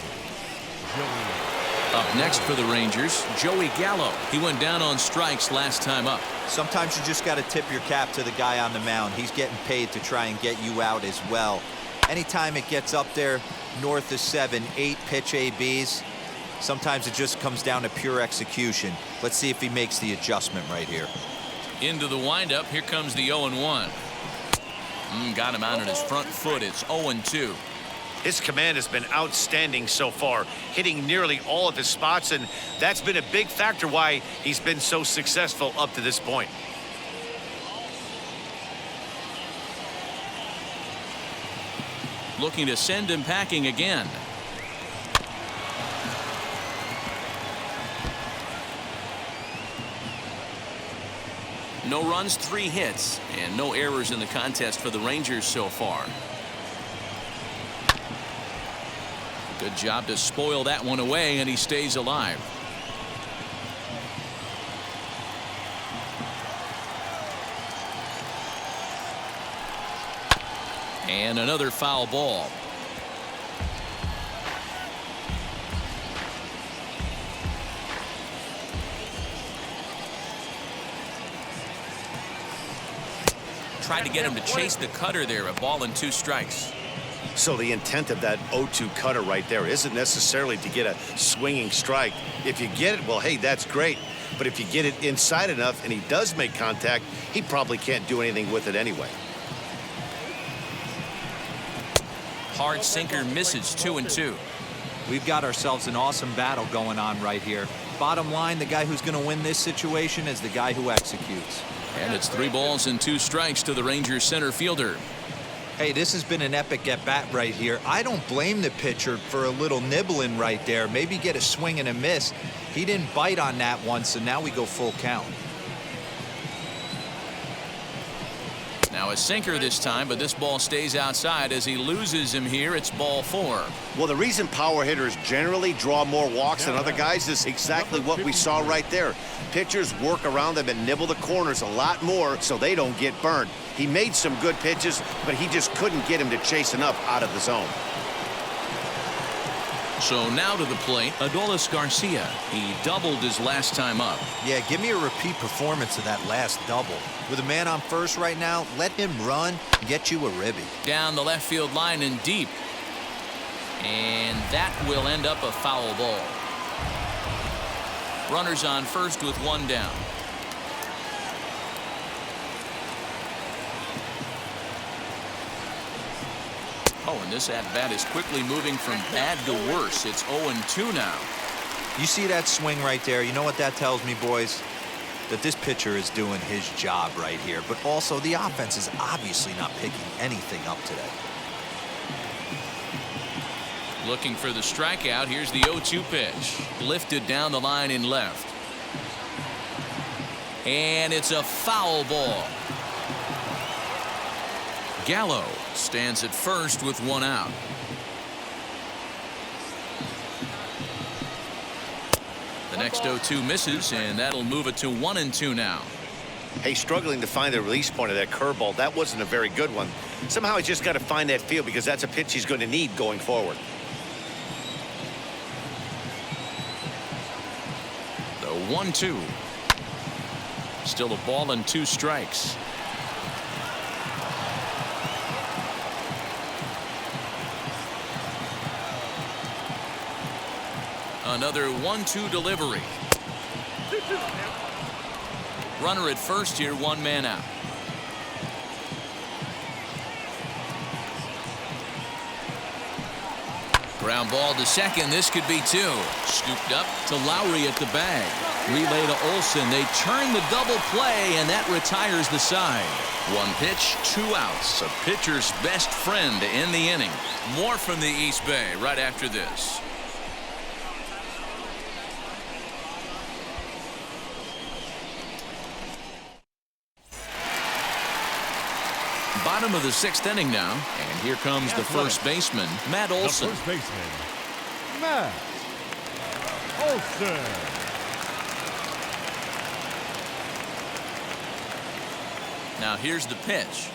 Joey. Up next for the Rangers, Joey Gallo. He went down on strikes last time up. Sometimes you just got to tip your cap to the guy on the mound. He's getting paid to try and get you out as well. Anytime it gets up there north of 7, 8 pitch ABs, sometimes it just comes down to pure execution. Let's see if he makes the adjustment right here. Into the windup. Here comes the 0-1. Got him out on his front foot. It's 0-2. His command has been outstanding so far, hitting nearly all of his spots, and that's been a big factor why he's been so successful up to this point. Looking to send him packing again. No runs, 3 hits, and no errors in the contest for the Rangers so far. Good job to spoil that one away, and he stays alive. And another foul ball. Tried to get him to chase the cutter there. A ball and 2 strikes. So the intent of that 0-2 cutter right there isn't necessarily to get a swinging strike. If you get it, well, hey, that's great. But if you get it inside enough and he does make contact, he probably can't do anything with it anyway. Hard sinker misses. 2-2. We've got ourselves an awesome battle going on right here. Bottom line, the guy who's going to win this situation is the guy who executes. And it's 3 balls and 2 strikes to the Rangers center fielder. Hey, this has been an epic at-bat right here. I don't blame the pitcher for a little nibbling right there. Maybe get a swing and a miss. He didn't bite on that one, so now we go full count. Now a sinker this time, but this ball stays outside as he loses him here. It's ball 4. Well, the reason power hitters generally draw more walks than other guys is exactly what we saw right there. Pitchers work around them and nibble the corners a lot more so they don't get burned. He made some good pitches, but he just couldn't get him to chase enough out of the zone. So now to the plate, Adolis Garcia. He doubled his last time up. Yeah, give me a repeat performance of that last double. With a man on first right now, let him run and get you a ribby. Down the left field line and deep. And that will end up a foul ball. Runners on first with 1 down. Oh, and this at-bat is quickly moving from bad to worse. It's 0-2 now. You see that swing right there? You know what that tells me, boys? That this pitcher is doing his job right here. But also, the offense is obviously not picking anything up today. Looking for the strikeout. Here's the 0-2 pitch. Lifted down the line in left. And it's a foul ball. Gallo stands at first with 1 out. The next 0-2 misses, and that'll move it to 1-2 now. Hey, struggling to find the release point of that curveball. That wasn't a very good one. Somehow he's just got to find that feel because that's a pitch he's going to need going forward. The 1-2. Still a ball and 2 strikes. Another 1-2 delivery. Runner at first here, 1 man out. Ground ball to second. This could be 2. Scooped up to Lowry at the bag. Relay to Olsen. They turn the double play, and that retires the side. 1 pitch, 2 outs. A pitcher's best friend in the inning. More from the East Bay right after this. Bottom of the 6th inning now, and here comes the first baseman, Matt Olsen. The first baseman, Matt Olsen. Now here's the pitch.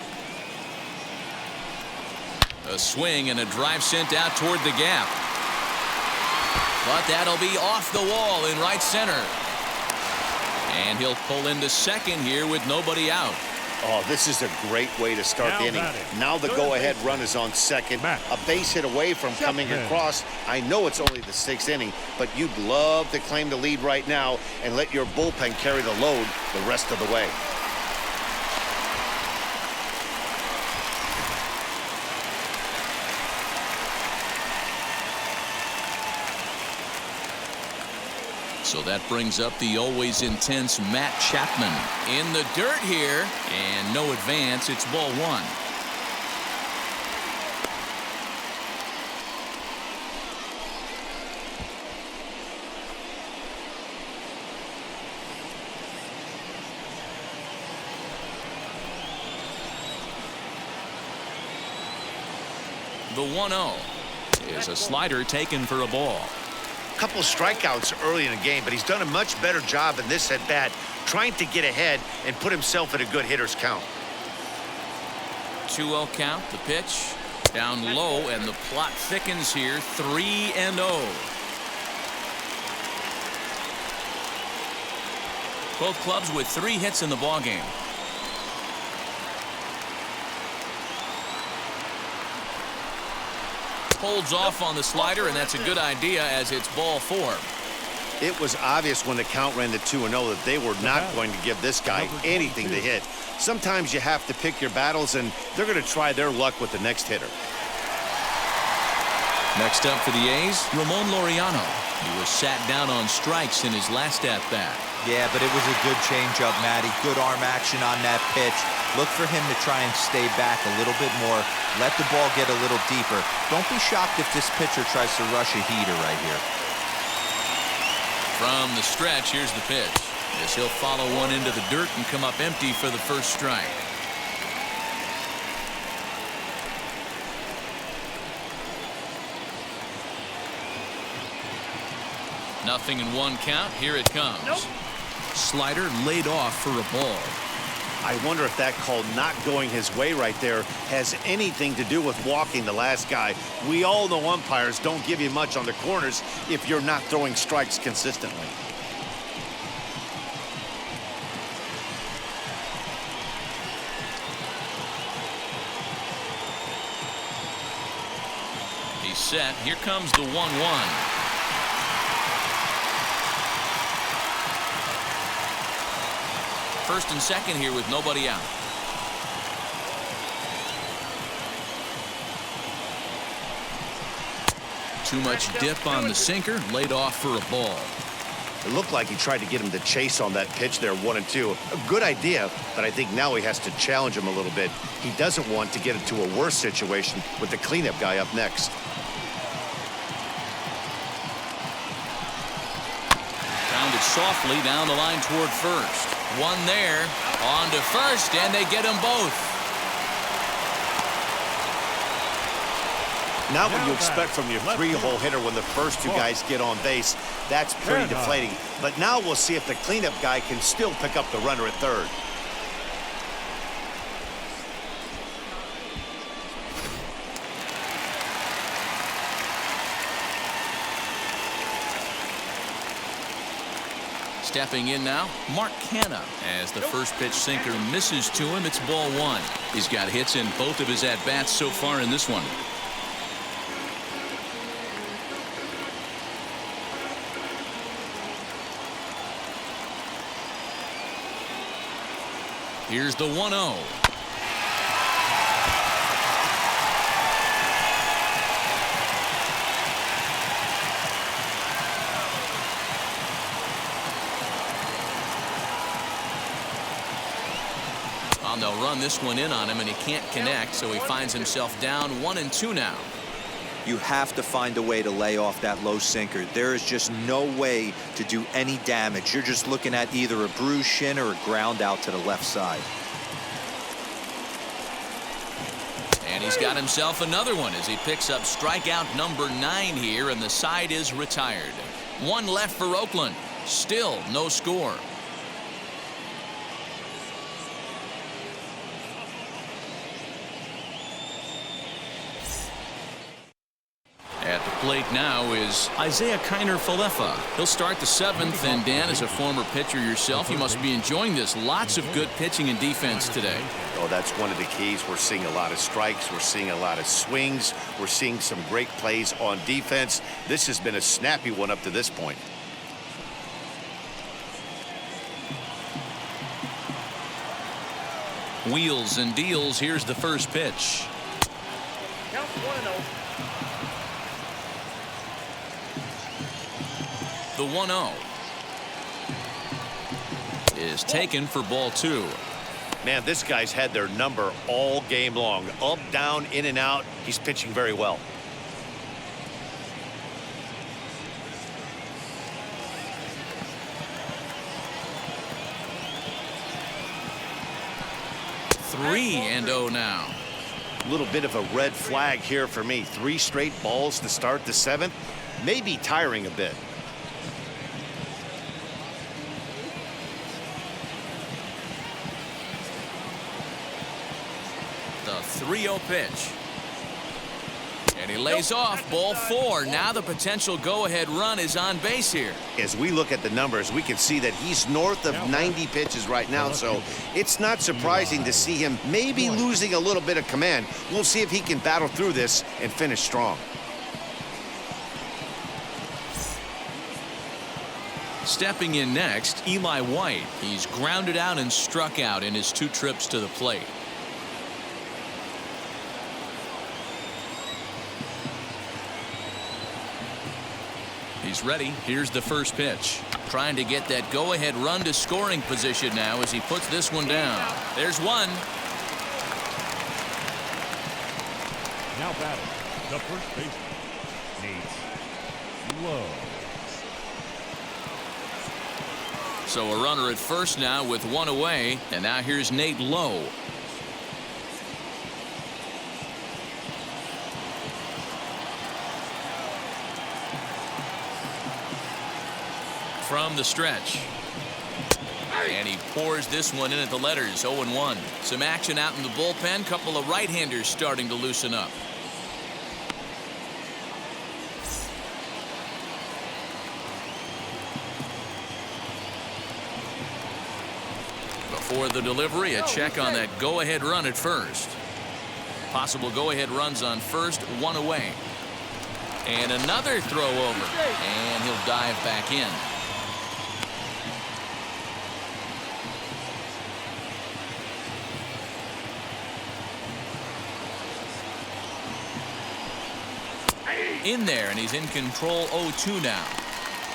A swing and a drive sent out toward the gap. But that'll be off the wall in right center. And he'll pull into second here with nobody out. Oh, this is a great way to start the inning. Now the go-ahead run is on second. A base hit away from coming across. I know it's only the 6th inning, but you'd love to claim the lead right now and let your bullpen carry the load the rest of the way. So that brings up the always intense Matt Chapman. In the dirt here, and no advance. It's ball 1. The 1-0 is a slider taken for a ball. Couple strikeouts early in the game, but he's done a much better job in this at-bat trying to get ahead and put himself in a good hitter's count. 2-0 count. The pitch down low, and the plot thickens here. 3-0. Both clubs with 3 hits in the ballgame. Holds off on the slider, and that's a good idea as it's ball 4. It was obvious when the count ran to 2-0 that they were not going to give this guy anything to hit. Sometimes you have to pick your battles, and they're going to try their luck with the next hitter. Next up for the A's, Ramon Laureano. He was sat down on strikes in his last at-bat. Yeah, but it was a good changeup, Matty. Good arm action on that pitch. Look for him to try and stay back a little bit more. Let the ball get a little deeper. Don't be shocked if this pitcher tries to rush a heater right here. From the stretch, here's the pitch. As he'll follow one into the dirt and come up empty for the first strike. Nothing in 1 count. Here it comes. Slider laid off for a ball. I wonder if that call not going his way right there has anything to do with walking the last guy. We all know umpires don't give you much on the corners if you're not throwing strikes consistently. He's set. Here comes the 1-1. First and second here with nobody out. Too much dip on the sinker, laid off for a ball. It looked like he tried to get him to chase on that pitch there, 1-2. A good idea, but I think now he has to challenge him a little bit. He doesn't want to get into a worse situation with the cleanup guy up next. Grounded softly down the line toward first. One there, on to first, and they get them both. Not what you expect from your 3-hole hitter when the first 2 guys get on base. That's pretty deflating. But now we'll see if the cleanup guy can still pick up the runner at third. Stepping in now, Mark Canha. As the first pitch sinker misses to him, it's ball one. He's got hits in both of his at-bats so far in this one. Here's the 1-0. They'll run this one in on him, and he can't connect, so he finds himself down 1-2 now. You have to find a way to lay off that low sinker. There is just no way to do any damage. You're just looking at either a bruised shin or a ground out to the left side. And he's got himself another one as he picks up strikeout number 9 here, and the side is retired. One left for Oakland. Still no score. At the plate now is Isaiah Kiner-Falefa. He'll start the 7th, and Dan, as a former pitcher yourself, you must be enjoying this. Lots of good pitching and defense today. Oh, that's one of the keys. We're seeing a lot of strikes. We're seeing a lot of swings. We're seeing some great plays on defense. This has been a snappy one up to this point. Wheels and deals. Here's the first pitch. Count 1-0. The 1-0 is taken for ball 2. Man, this guy's had their number all game long. Up, down, in and out. He's pitching very well. Three and 0 now. A little bit of a red flag here for me. 3 straight balls to start the 7th. Maybe tiring a bit. The 3-0 pitch. And he lays off ball 4. Now the potential go-ahead run is on base here. As we look at the numbers, we can see that he's north of 90 pitches right now, so it's not surprising to see him maybe losing a little bit of command. We'll see if he can battle through this and finish strong. Stepping in next, Eli White. He's grounded out and struck out in his 2 trips to the plate. He's ready. Here's the first pitch. Trying to get that go-ahead run to scoring position now as he puts this one down. There's one. Now batting, the first baseman, Nate Lowe. So a runner at first now with 1 away, and now here's Nate Lowe. From the stretch. And he pours this one in at the letters. 0-1. Some action out in the bullpen. Couple of right-handers starting to loosen up. Before the delivery, a check on that go-ahead run at first. Possible go-ahead runs on first, 1 away. And another throw over. And he'll dive back in. In there, and he's in control. 0-2 now.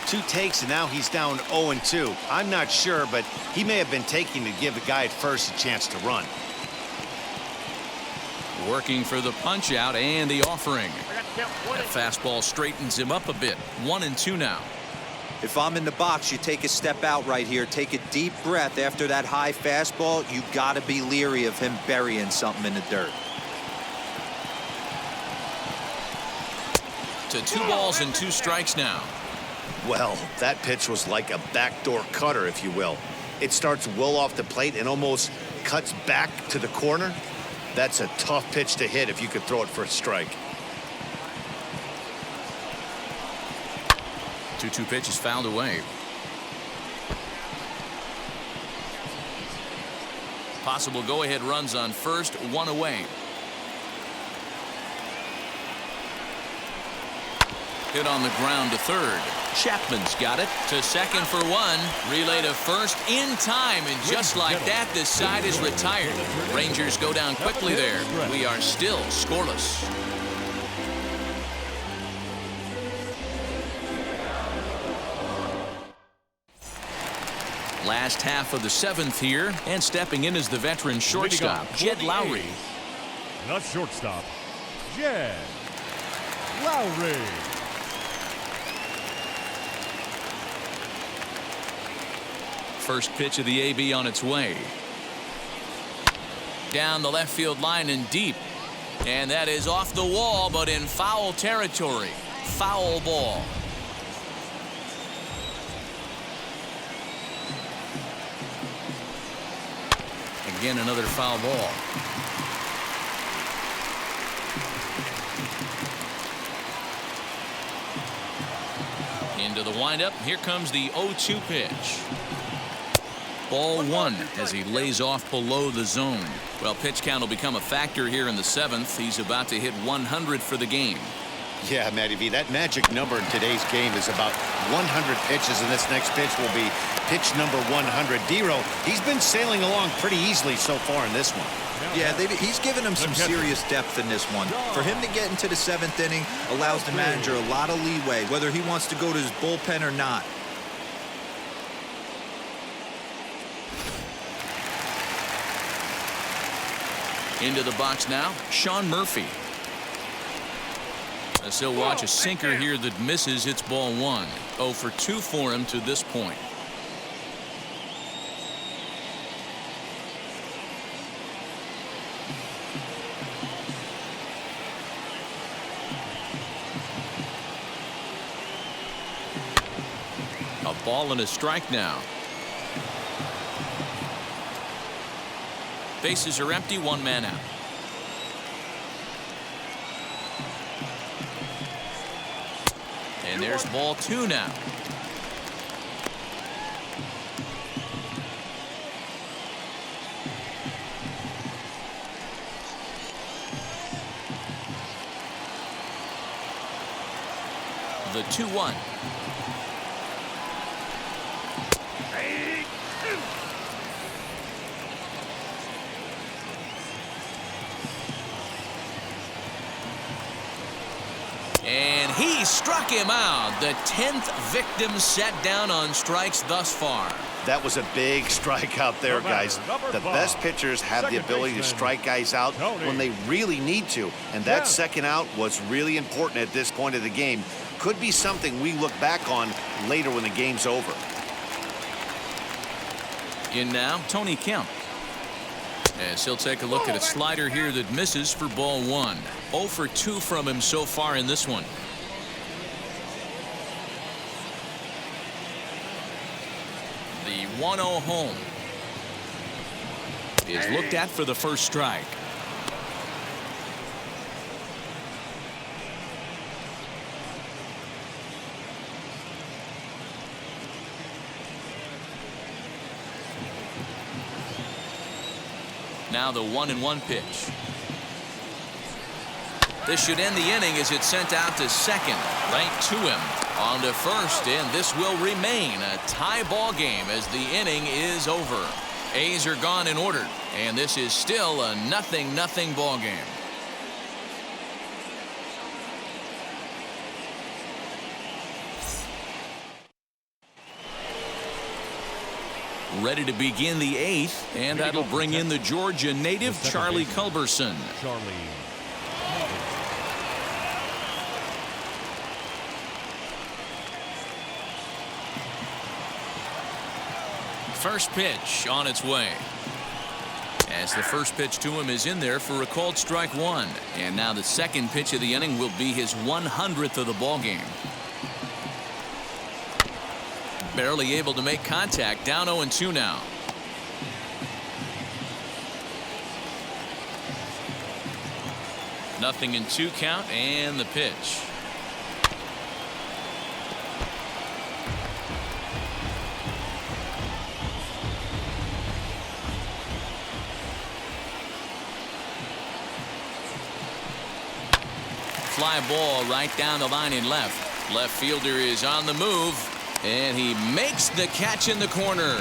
2 takes, and now he's down 0-2. I'm not sure, but he may have been taking to give the guy at first a chance to run. Working for the punch out and the offering. That fastball straightens him up a bit. 1-2 now. If I'm in the box, you take a step out right here. Take a deep breath after that high fastball. You got to be leery of him burying something in the dirt. To 2 balls and 2 strikes now. Well, that pitch was like a backdoor cutter, if you will. It starts well off the plate and almost cuts back to the corner. That's a tough pitch to hit if you could throw it for a strike. 2-2 pitch is fouled away. Possible go-ahead runs on first, one away. Hit on the ground to third. Chapman's got it to second for one. Relay to first in time, and just like that, this side is retired. Rangers go down quickly there. We are still scoreless. Last half of the seventh here, and stepping in is the veteran shortstop, Jed Lowry. The shortstop, Jed Lowry. First pitch of the AB on its way. Down the left field line and deep. And that is off the wall, but in foul territory. Foul ball. Again, another foul ball. Into the windup. Here comes the 0-2 pitch. Ball one as he lays off below the zone. Well, pitch count will become a factor here in the seventh. He's about to hit 100 for the game. Yeah, Matty V, that magic number in today's game is about 100 pitches, and this next pitch will be pitch number 100. D-Row, he's been sailing along pretty easily so far in this one. Yeah, he's given him some serious depth in this one. For him to get into the seventh inning allows the manager a lot of leeway, whether he wants to go to his bullpen or not. Into the box now, Sean Murphy. As he'll watch a sinker here that misses. It's ball one. 0 for 2 for him to this point. A ball and a strike now. Bases are empty, one man out. And there's ball two now. The 2-1. And he struck him out. The 10th victim set down on strikes thus far. That was a big strike out there, guys. The best pitchers have the ability to strike guys out when they really need to. And that second out was really important at this point of the game. Could be something we look back on later when the game's over. In now, Tony Kemp. As he'll take a look at a slider here that misses for ball one. 0 for 2 from him so far in this one. The 1-0 home is looked at for the first strike. Now the 1-1 pitch. This should end the inning as it's sent out to second. Right to him. On to first, and this will remain a tie ball game as the inning is over. A's are gone in order, and this is still a 0-0 ball game. Ready to begin the eighth, and that'll bring in the Georgia native Charlie Culberson. First pitch on its way. As the first pitch to him is in there for a called strike one. And now the second pitch of the inning will be his 100th of the ball game. Barely able to make contact. Down 0-2 now. Nothing in 2 count, and the pitch. fly ball right down the line in left. Left fielder is on the move, and he makes the catch in the corner.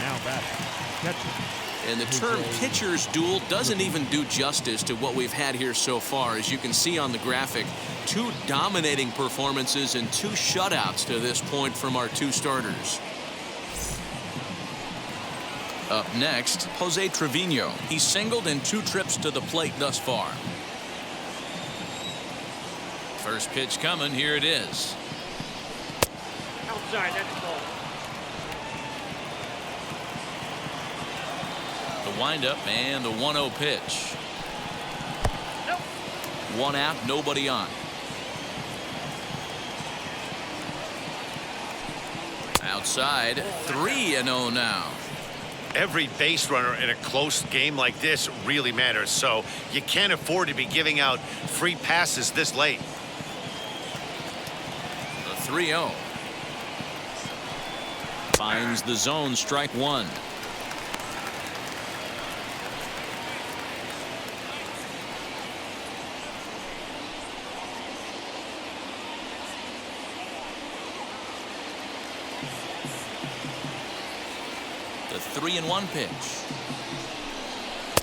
Now batting, catcher. And the term pitcher's duel doesn't even do justice to what we've had here so far. As you can see on the graphic, 2 dominating performances and 2 shutouts to this point from our 2 starters. Up next, Jose Trevino. He's singled in 2 trips to the plate thus far. First pitch coming. Here it is. Outside, that's ball. The windup and the 1-0 pitch. Nope. 1 out, nobody on. Outside, 3-0 now. Every base runner in a close game like this really matters, so you can't afford to be giving out free passes this late. The 3-0. Finds the zone, strike 1. The 3-1 pitch.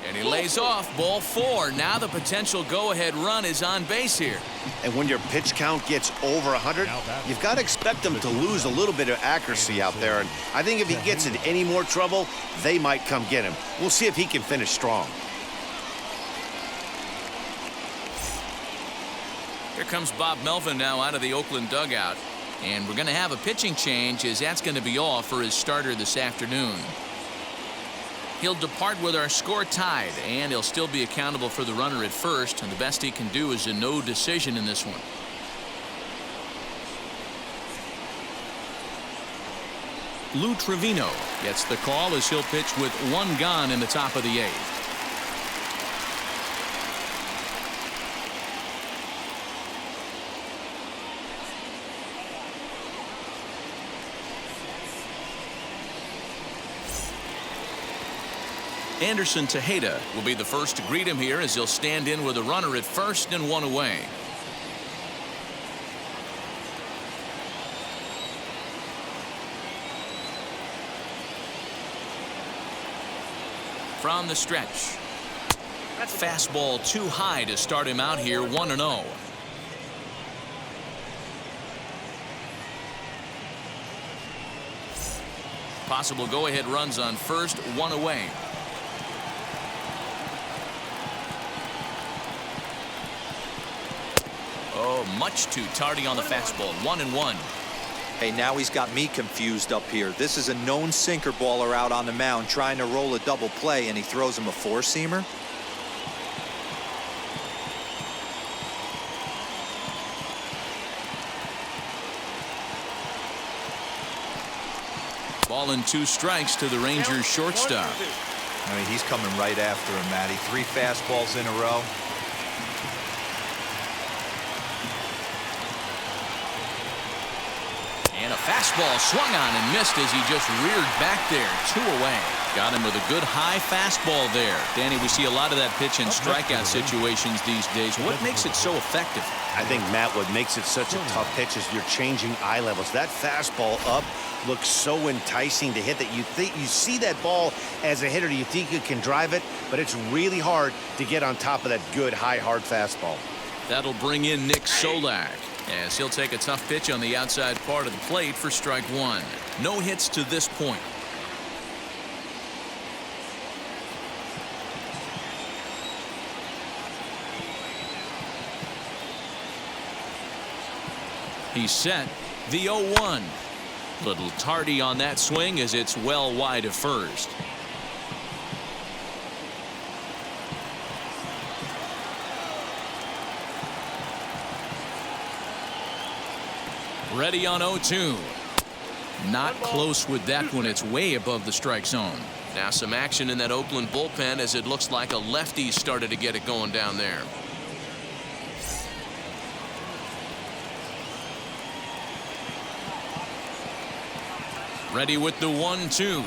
And he lays off, ball 4. Now the potential go-ahead run is on base here. And when your pitch count gets over 100, you've got to expect them to lose a little bit of accuracy out there. And I think if he gets in any more trouble, they might come get him. We'll see if he can finish strong. Here comes Bob Melvin now out of the Oakland dugout. And we're going to have a pitching change, as that's going to be all for his starter this afternoon. He'll depart with our score tied, and he'll still be accountable for the runner at first, and the best he can do is a no decision in this one. Lou Trevino gets the call as he'll pitch with 1 gone in the top of the 8th. Anderson Tejeda will be the first to greet him here, as he'll stand in with a runner at first and 1 away. From the stretch. Fastball too high to start him out here, 1-0. Possible go-ahead runs on first, 1 away. Oh, much too tardy on the fastball. 1-1. Hey, now he's got me confused up here. This is a known sinker baller out on the mound trying to roll a double play, and he throws him a 4-seamer. Ball and 2 strikes to the Rangers shortstop. I mean, he's coming right after him, Matty. 3 fastballs in a row. And a fastball swung on and missed as he just reared back there. 2 away. Got him with a good high fastball there. Danny, we see a lot of that pitch in strikeout situations these days. What makes it so effective? I think, Matt, what makes it such a tough pitch is you're changing eye levels. That fastball up looks so enticing to hit that you think you see that ball as a hitter. You think you can drive it, but it's really hard to get on top of that good, high, hard fastball. That'll bring in Nick Solak, as he'll take a tough pitch on the outside part of the plate for strike 1. No hits to this point. He's set. The 0-1. Little tardy on that swing as it's well wide of first. Ready on 0-2. Not close with that one. It's way above the strike zone. Now some action in that Oakland bullpen, as it looks like a lefty started to get it going down there. Ready with the 1-2.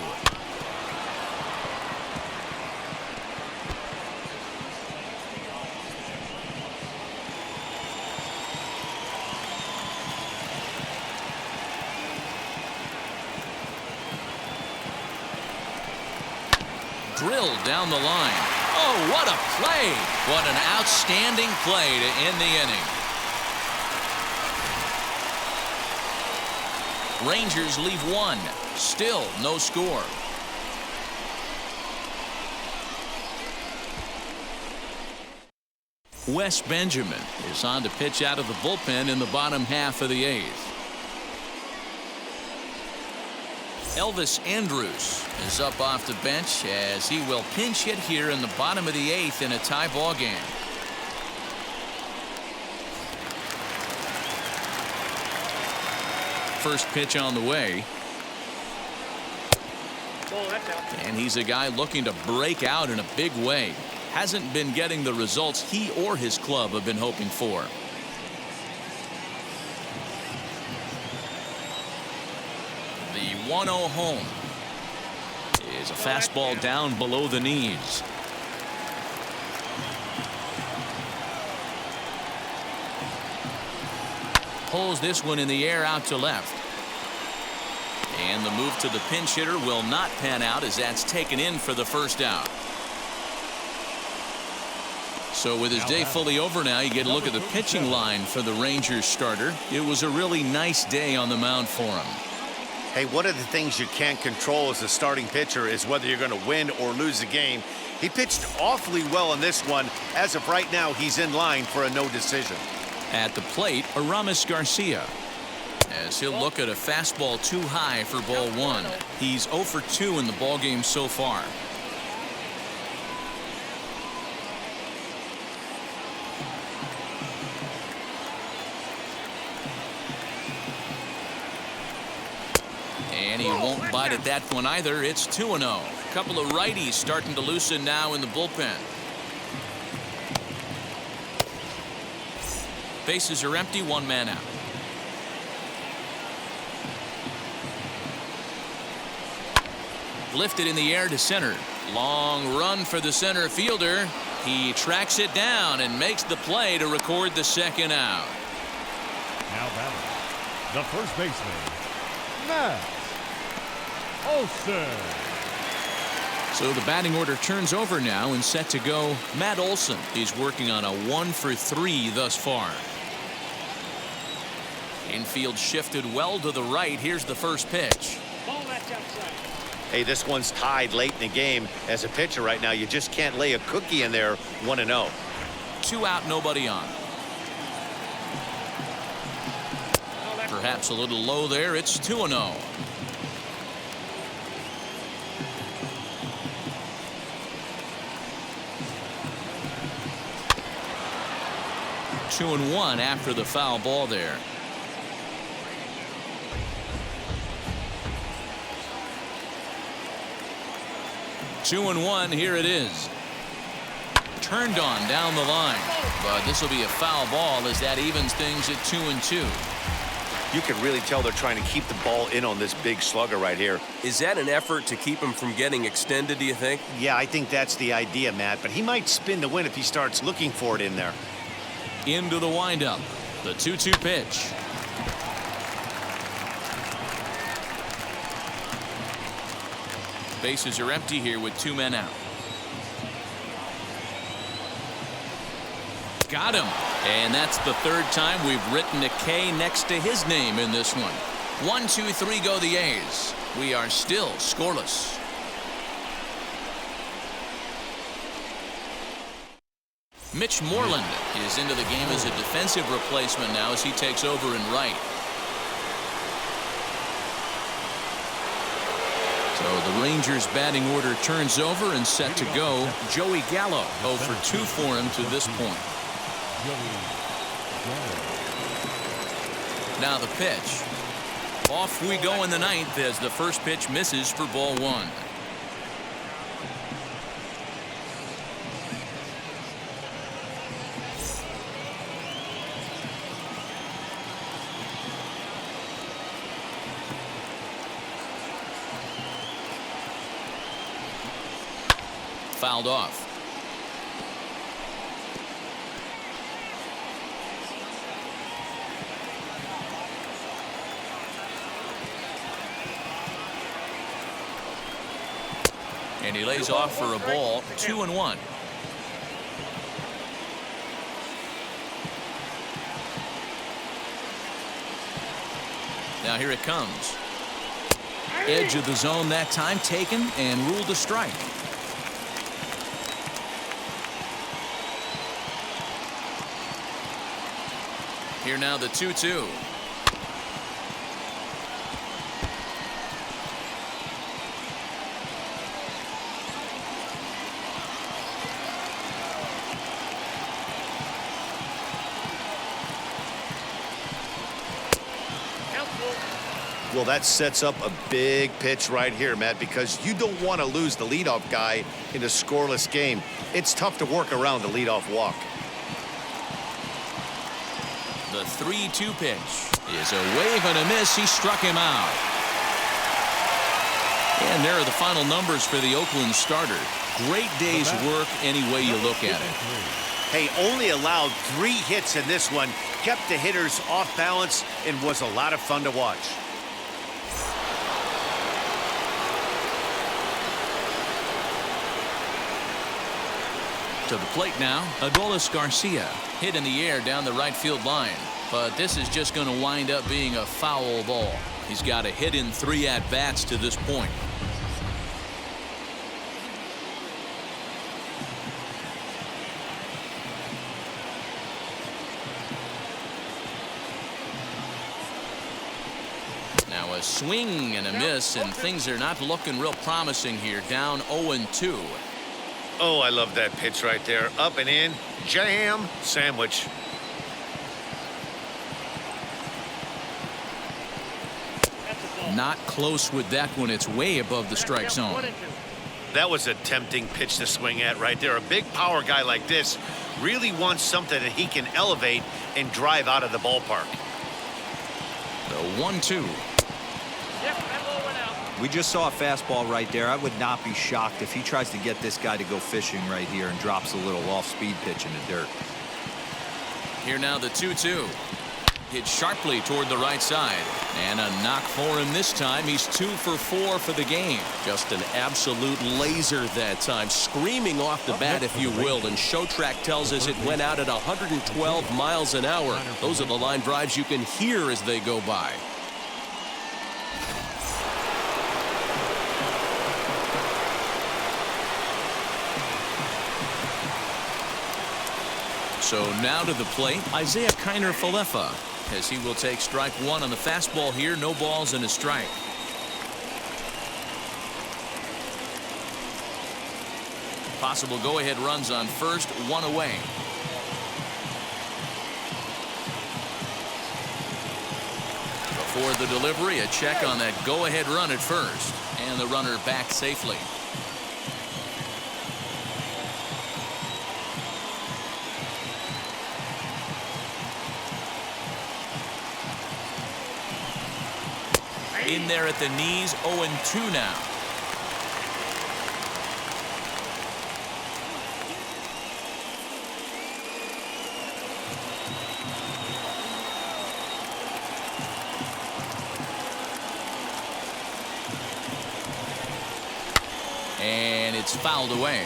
drilled down the line. Oh, what a play. What an outstanding play to end the inning. Rangers leave one. Still no score. Wes Benjamin is on to pitch out of the bullpen in the bottom half of the 8th. Elvis Andrus is up off the bench as he will pinch hit here in the bottom of the 8th in a tie ball game. First pitch on the way. Oh, that's out. And he's a guy looking to break out in a big way. Hasn't been getting the results he or his club have been hoping for. The 1-0 home is a fastball down below the knees. Pulls this one in the air out to left. And the move to the pinch hitter will not pan out as that's taken in for the first out. So with his day fully over now, you get a look at the pitching line for the Rangers starter. It was a really nice day on the mound for him. Hey, one of the things you can't control as a starting pitcher is whether you're going to win or lose a game. He pitched awfully well in this one. As of right now, he's in line for a no decision. At the plate, Aramis Garcia, as he'll look at a fastball too high for ball 1. He's 0 for 2 in the ballgame so far. And he won't bite at that one either. It's 2-0. A couple of righties starting to loosen now in the bullpen. Bases are empty, 1 man out. Lifted in the air to center. Long run for the center fielder. He tracks it down and makes the play to record the second out. Now batting, the first baseman, Matt Olson. So the batting order turns over now and set to go Matt Olson. He's working on a 1 for 3 thus far. Infield shifted well to the right. Here's the first pitch. Ball, that's outside. Hey, this one's tied late in the game. As a pitcher right now, you just can't lay a cookie in there. 1-0. 2 out, nobody on. Perhaps a little low there. It's 2-0. Two and 1 after the foul ball there. Two and 1. Here it is. Turned on down the line, but this will be a foul ball as that evens things at 2 and 2. You can really tell they're trying to keep the ball in on this big slugger right here. Is that an effort to keep him from getting extended, do you think? Yeah, I think that's the idea, Matt, but he might spin the win if he starts looking for it in there. Into the windup. The 2-2 pitch. Bases are empty here with 2 men out. Got him. And that's the 3rd time we've written a K next to his name in this one. 1, 2, 3 go the A's. We are still scoreless. Mitch Moreland is into the game as a defensive replacement now as he takes over in right. So the Rangers batting order turns over and set to go. Joey Gallo 0 for 2 for him to this point. Now the pitch. Off we go in the 9th as the first pitch misses for ball 1. Fouled off. And he lays off for a ball, 2-1. Now here it comes. Edge of the zone that time taken and ruled a strike. Here now the 2-2. Well, that sets up a big pitch right here, Matt, because you don't want to lose the leadoff guy in a scoreless game. It's tough to work around the leadoff walk. The 3-2 pitch is a wave and a miss. He struck him out. And there are the final numbers for the Oakland starter. Great day's work any way you look at it. Hey, only allowed 3 hits in this one, kept the hitters off balance, and was a lot of fun to watch. To the plate now, Adolis Garcia hit in the air down the right field line, but this is just going to wind up being a foul ball. He's got a hit in 3 at-bats to this point. Now a swing and a miss, and things are not looking real promising here. Down 0-2. Oh, I love that pitch right there. Up and in, jam, sandwich. Not close with that one. It's way above the strike zone. That was a tempting pitch to swing at right there. A big power guy like this really wants something that he can elevate and drive out of the ballpark. The 1-2. We just saw a fastball right there. I would not be shocked if he tries to get this guy to go fishing right here and drops a little off-speed pitch in the dirt. Here now the 2-2. Hit sharply toward the right side. And a knock for him this time. He's 2 for 4 for the game. Just an absolute laser that time, screaming off the bat, if you will. And Show Track tells us it went out at 112 miles an hour. Those are the line drives you can hear as they go by. So now to the plate, Isaiah Kiner-Falefa, as he will take strike 1 on the fastball here. No balls and a strike. Possible go-ahead runs on first, 1 away. Before the delivery, a check on that go-ahead run at first, and the runner back safely. In there at the knees, 0-2 now. And it's fouled away.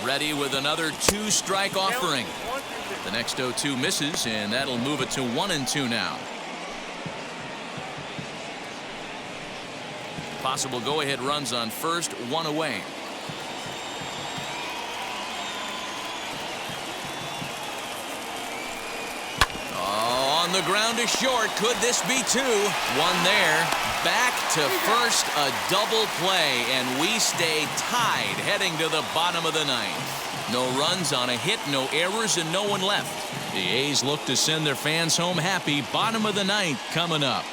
Ready with another 2-strike offering. The next 0-2 misses, and that'll move it to 1-2 now. Possible go-ahead runs on first, 1 away. Oh, on the ground to short. Could this be 2? 1 there. Back to first, a double play, and we stay tied heading to the bottom of the 9th. No runs on a hit, no errors, and no one left. The A's look to send their fans home happy. Bottom of the 9th coming up.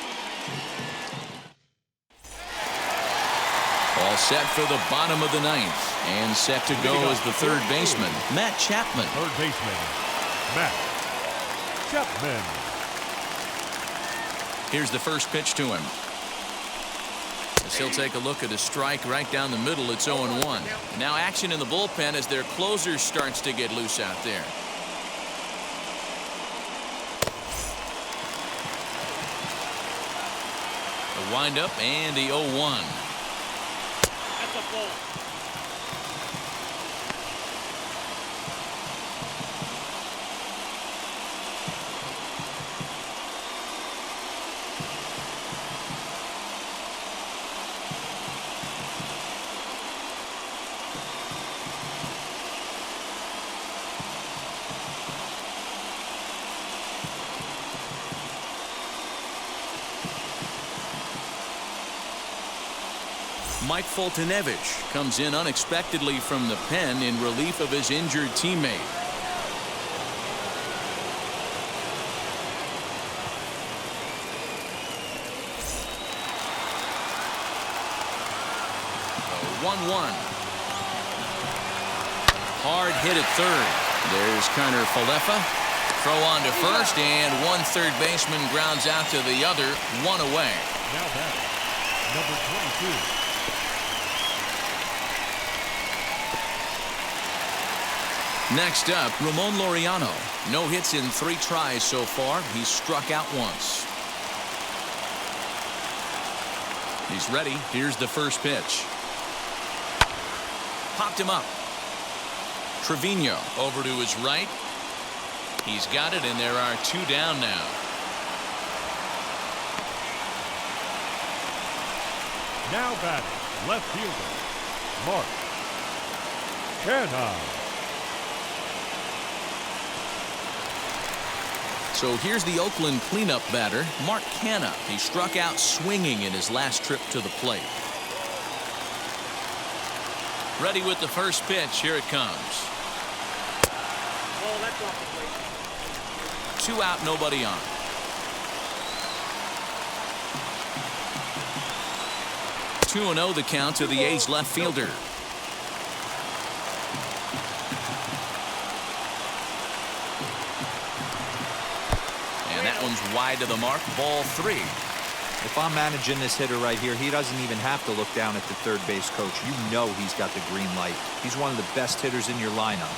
All set for the bottom of the 9th, and set to go as the third baseman, Matt Chapman. Third baseman, Matt Chapman. Here's the first pitch to him. As he'll take a look at a strike right down the middle. It's 0-1. Now action in the bullpen as their closer starts to get loose out there. The windup and the 0-1. That's a ball. Mike Foltynewicz comes in unexpectedly from the pen in relief of his injured teammate. The 1-1. Hard hit at third. There's Connor Falefa. Throw on to first, and one third baseman grounds out to the other, one away. Now batting, number 22. Next up, Ramon Laureano. No hits in 3 tries so far. He's struck out once. He's ready. Here's the first pitch. Popped him up. Trevino over to his right. He's got it, and there are 2 down now. Now batting, left fielder, Mark Canha. So here's the Oakland cleanup batter, Mark Canha. He struck out swinging in his last trip to the plate. Ready with the first pitch. Here it comes. Oh, that's off the plate. 2 out, nobody on. Two 2-0 the count to the A's left fielder. And that one's wide to the mark. Ball 3. If I'm managing this hitter right here, he doesn't even have to look down at the third base coach. You know he's got the green light. He's one of the best hitters in your lineup.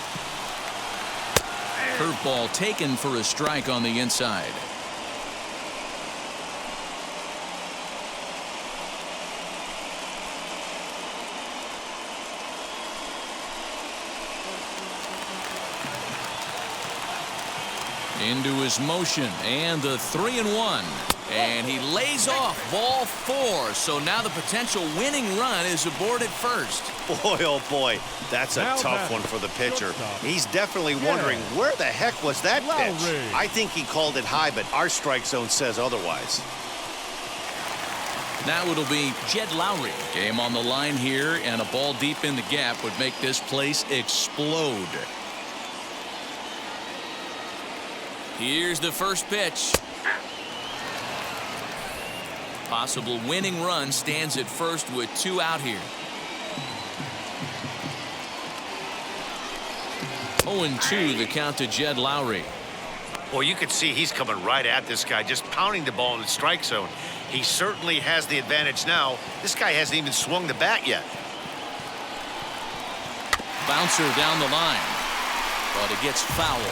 Curveball taken for a strike on the inside. Into his motion, and the 3-1, and he lays off ball 4. So now the potential winning run is aboard at first. Boy, oh boy, that's a Now tough batting, one for the pitcher. shortstop. He's definitely wondering where the heck was that pitch. Lowry. I think he called it high, but our strike zone says otherwise. Now it'll be Jed Lowry. Game on the line here, and a ball deep in the gap would make this place explode. Here's the first pitch. Possible winning run stands at first with 2 out here. 0-2 the count to Jed Lowry. Well, you can see he's coming right at this guy, just pounding the ball in the strike zone. He certainly has the advantage now. This guy hasn't even swung the bat yet. Bouncer down the line, but it gets foul.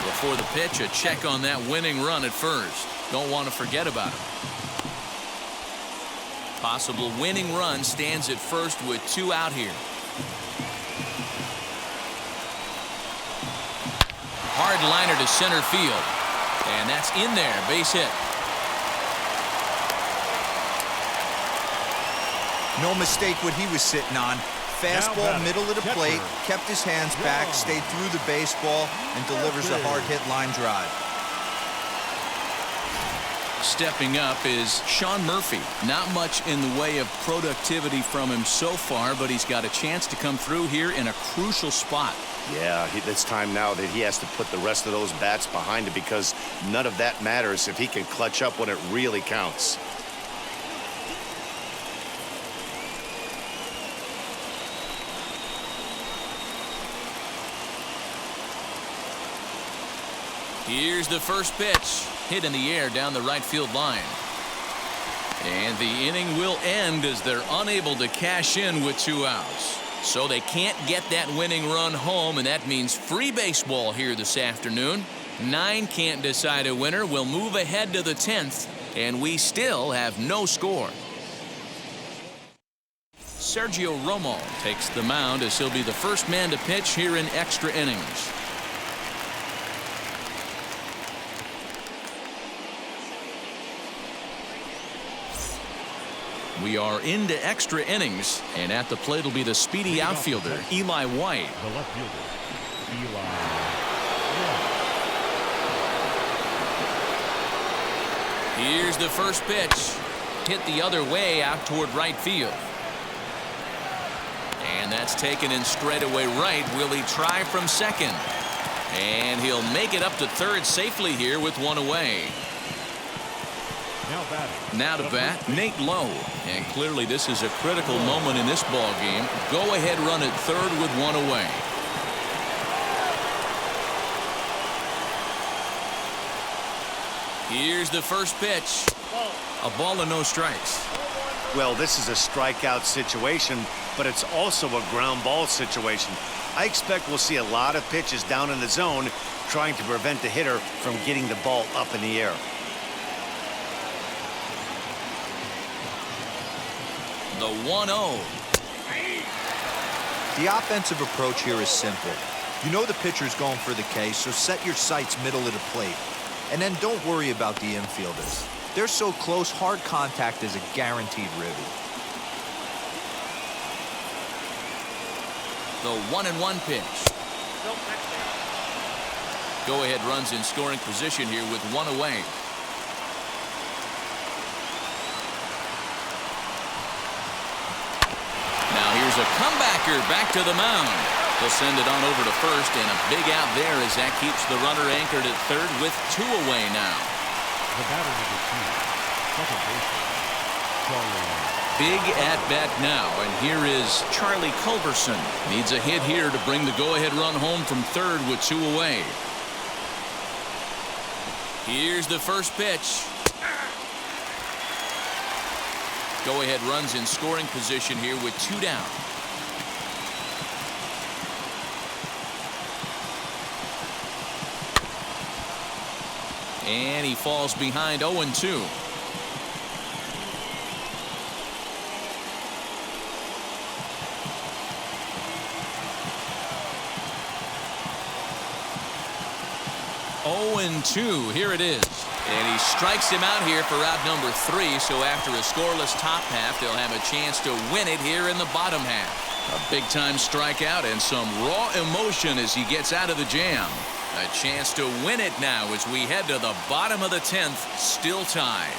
Before the pitch, a check on that winning run at first. Don't want to forget about him. Possible winning run stands at first with 2 out here. Hard liner to center field, and that's in there. Base hit. No mistake what he was sitting on. Fastball, batting, middle of the catcher. plate, kept his hands back, stayed through the baseball, and delivers a hard hit line drive. Stepping up is Sean Murphy. Not much in the way of productivity from him so far, but he's got a chance to come through here in a crucial spot. Yeah, it's time now that he has to put the rest of those bats behind him, because none of that matters if he can clutch up when it really counts. Here's the first pitch. Hit in the air down the right field line. And the inning will end as they're unable to cash in with 2 outs. So they can't get that winning run home, and that means free baseball here this afternoon. 9 can't decide a winner. We'll move ahead to the 10th, and we still have no score. Sergio Romo takes the mound as he'll be the first man to pitch here in extra innings. We are into extra innings, and at the plate will be the speedy outfielder, Eli White. The left fielder, Eli White. Here's the first pitch. Hit the other way out toward right field. And that's taken in straightaway right. Will he try from second? And he'll make it up to third safely here with 1 away. Now to bat, Nate Lowe. And clearly this is a critical moment in this ball game. Go ahead run at third with 1 away. Here's the first pitch. A ball and no strikes. Well, this is a strikeout situation, but it's also a ground ball situation. I expect we'll see a lot of pitches down in the zone trying to prevent the hitter from getting the ball up in the air. The 1-0. The offensive approach here is simple. You know the pitcher's going for the K, so set your sights middle of the plate. And then don't worry about the infielders. They're so close, hard contact is a guaranteed ribby. The 1-1 pitch. Go ahead runs in scoring position here with 1 away. Now here's a comebacker back to the mound. He'll send it on over to first, and a big out there as that keeps the runner anchored at third with 2 away now. The batter number 2, second baseman, Charlie. Big at bat now, and here is Charlie Culberson. Needs a hit here to bring the go-ahead run home from third with 2 away. Here's the first pitch. Go-ahead runs in scoring position here with 2 down. And he falls behind 0-2. Here it is. And he strikes him out here for out number 3. So after a scoreless top half, they'll have a chance to win it here in the bottom half. A big-time strikeout and some raw emotion as he gets out of the jam. A chance to win it now as we head to the bottom of the 10th, still tied.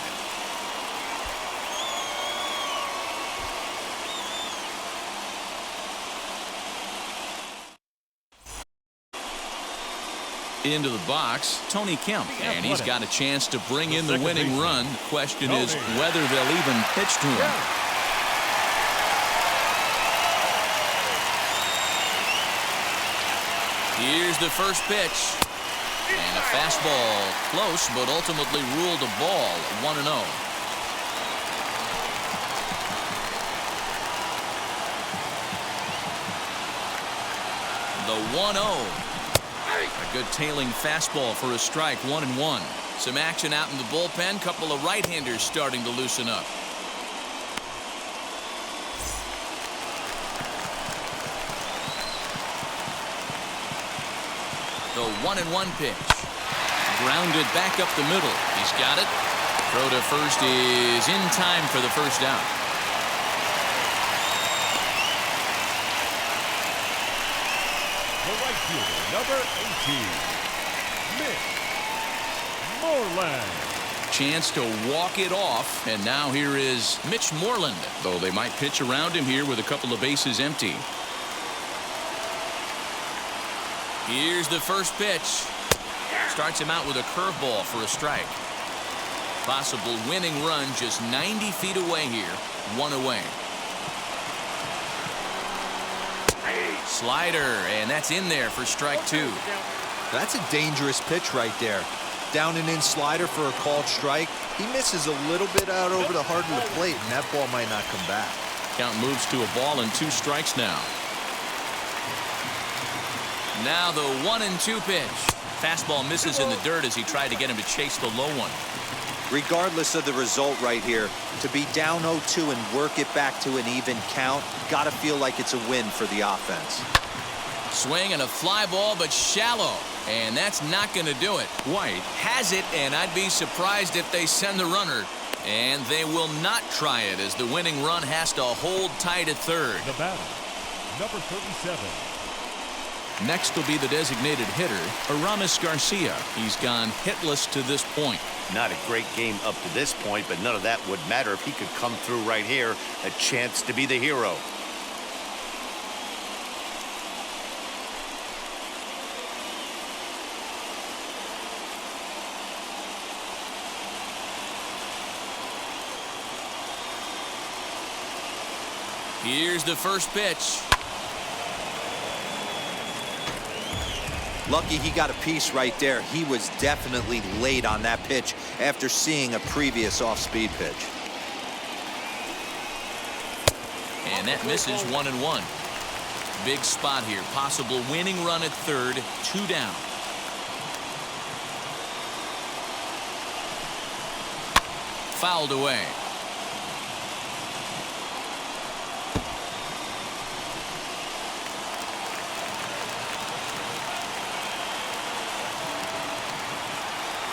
Into the box, Tony Kemp, and he's got a chance to bring in the winning run. The question is whether they'll even pitch to him. Here's the first pitch. And a fastball close, but ultimately ruled a ball, 1-0. The 1-0. A good tailing fastball for a strike, 1-1. Some action out in the bullpen. Couple of right-handers starting to loosen up. The 1-1 pitch. Grounded back up the middle. He's got it. Throw to first is in time for the first out. The right fielder, number 18, Mitch Moreland. Chance to walk it off, and now here is Mitch Moreland, though they might pitch around him here with a couple of bases empty. Here's the first pitch. Starts him out with a curveball for a strike. Possible winning run just 90 feet away here, 1 away. Slider, and that's in there for strike 2. That's a dangerous pitch right there. Down and in slider for a called strike. He misses a little bit out over the heart of the plate, and that ball might not come back. Count moves to a ball and 2 strikes now. Now the 1-2 pitch. Fastball misses in the dirt as he tried to get him to chase the low one. Regardless of the result right here, to be down 0-2 and work it back to an even count, gotta feel like it's a win for the offense. Swing and a fly ball, but shallow. And that's not going to do it. White has it, and I'd be surprised if they send the runner. And they will not try it as the winning run has to hold tight at third. The batter, number 37. Next will be the designated hitter, Aramis Garcia. He's gone hitless to this point. Not a great game up to this point, but none of that would matter if he could come through right here. A chance to be the hero. Here's the first pitch. Lucky he got a piece right there. He was definitely late on that pitch after seeing a previous off-speed pitch. And that misses 1-1. Big spot here. Possible winning run at third. 2 down. Fouled away.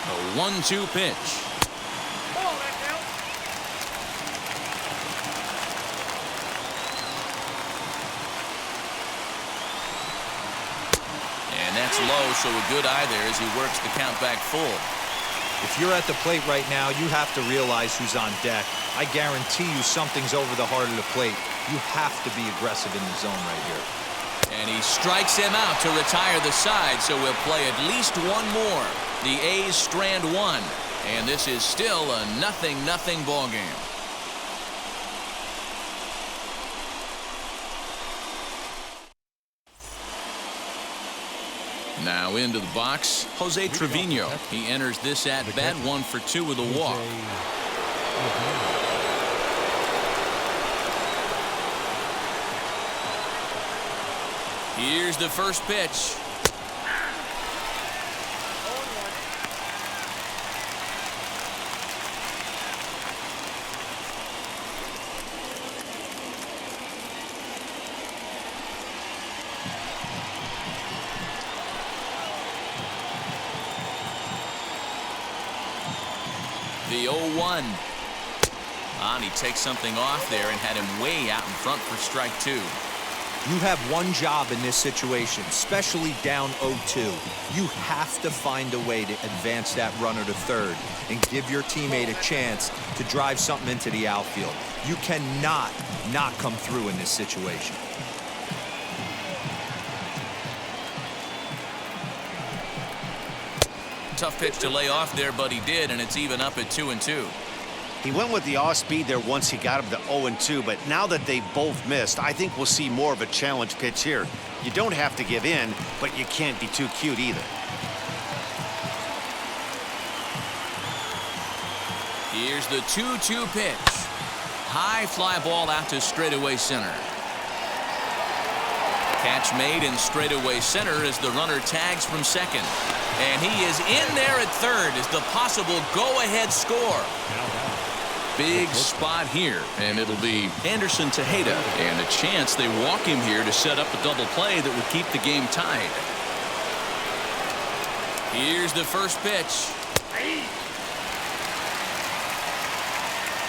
A 1-2 pitch. Ball, that count. And that's low, so a good eye there as he works the count back full. If you're at the plate right now, you have to realize who's on deck. I guarantee you something's over the heart of the plate. You have to be aggressive in the zone right here. And he strikes him out to retire the side, so we'll play at least one more. The A's strand 1, and this is still a 0-0 ball game. Now into the box, Jose Trevino. He enters this at bat 1 for 2 with a walk. Here's the first pitch. The 0-1. And he takes something off there and had him way out in front for strike 2. You have one job in this situation, especially down 0-2. You have to find a way to advance that runner to third and give your teammate a chance to drive something into the outfield. You cannot not come through in this situation. Tough pitch to lay off there, but he did, and it's even up at 2-2. He went with the off speed there once he got him to 0-2, but now that they both missed, I think we'll see more of a challenge pitch here. You don't have to give in, but you can't be too cute either. Here's the 2-2 pitch. High fly ball out to straightaway center. Catch made in straightaway center as the runner tags from second. And he is in there at third as the possible go-ahead score. Big spot here, and it'll be Anderson Tejeda, and a chance they walk him here to set up a double play that would keep the game tied. Here's the first pitch.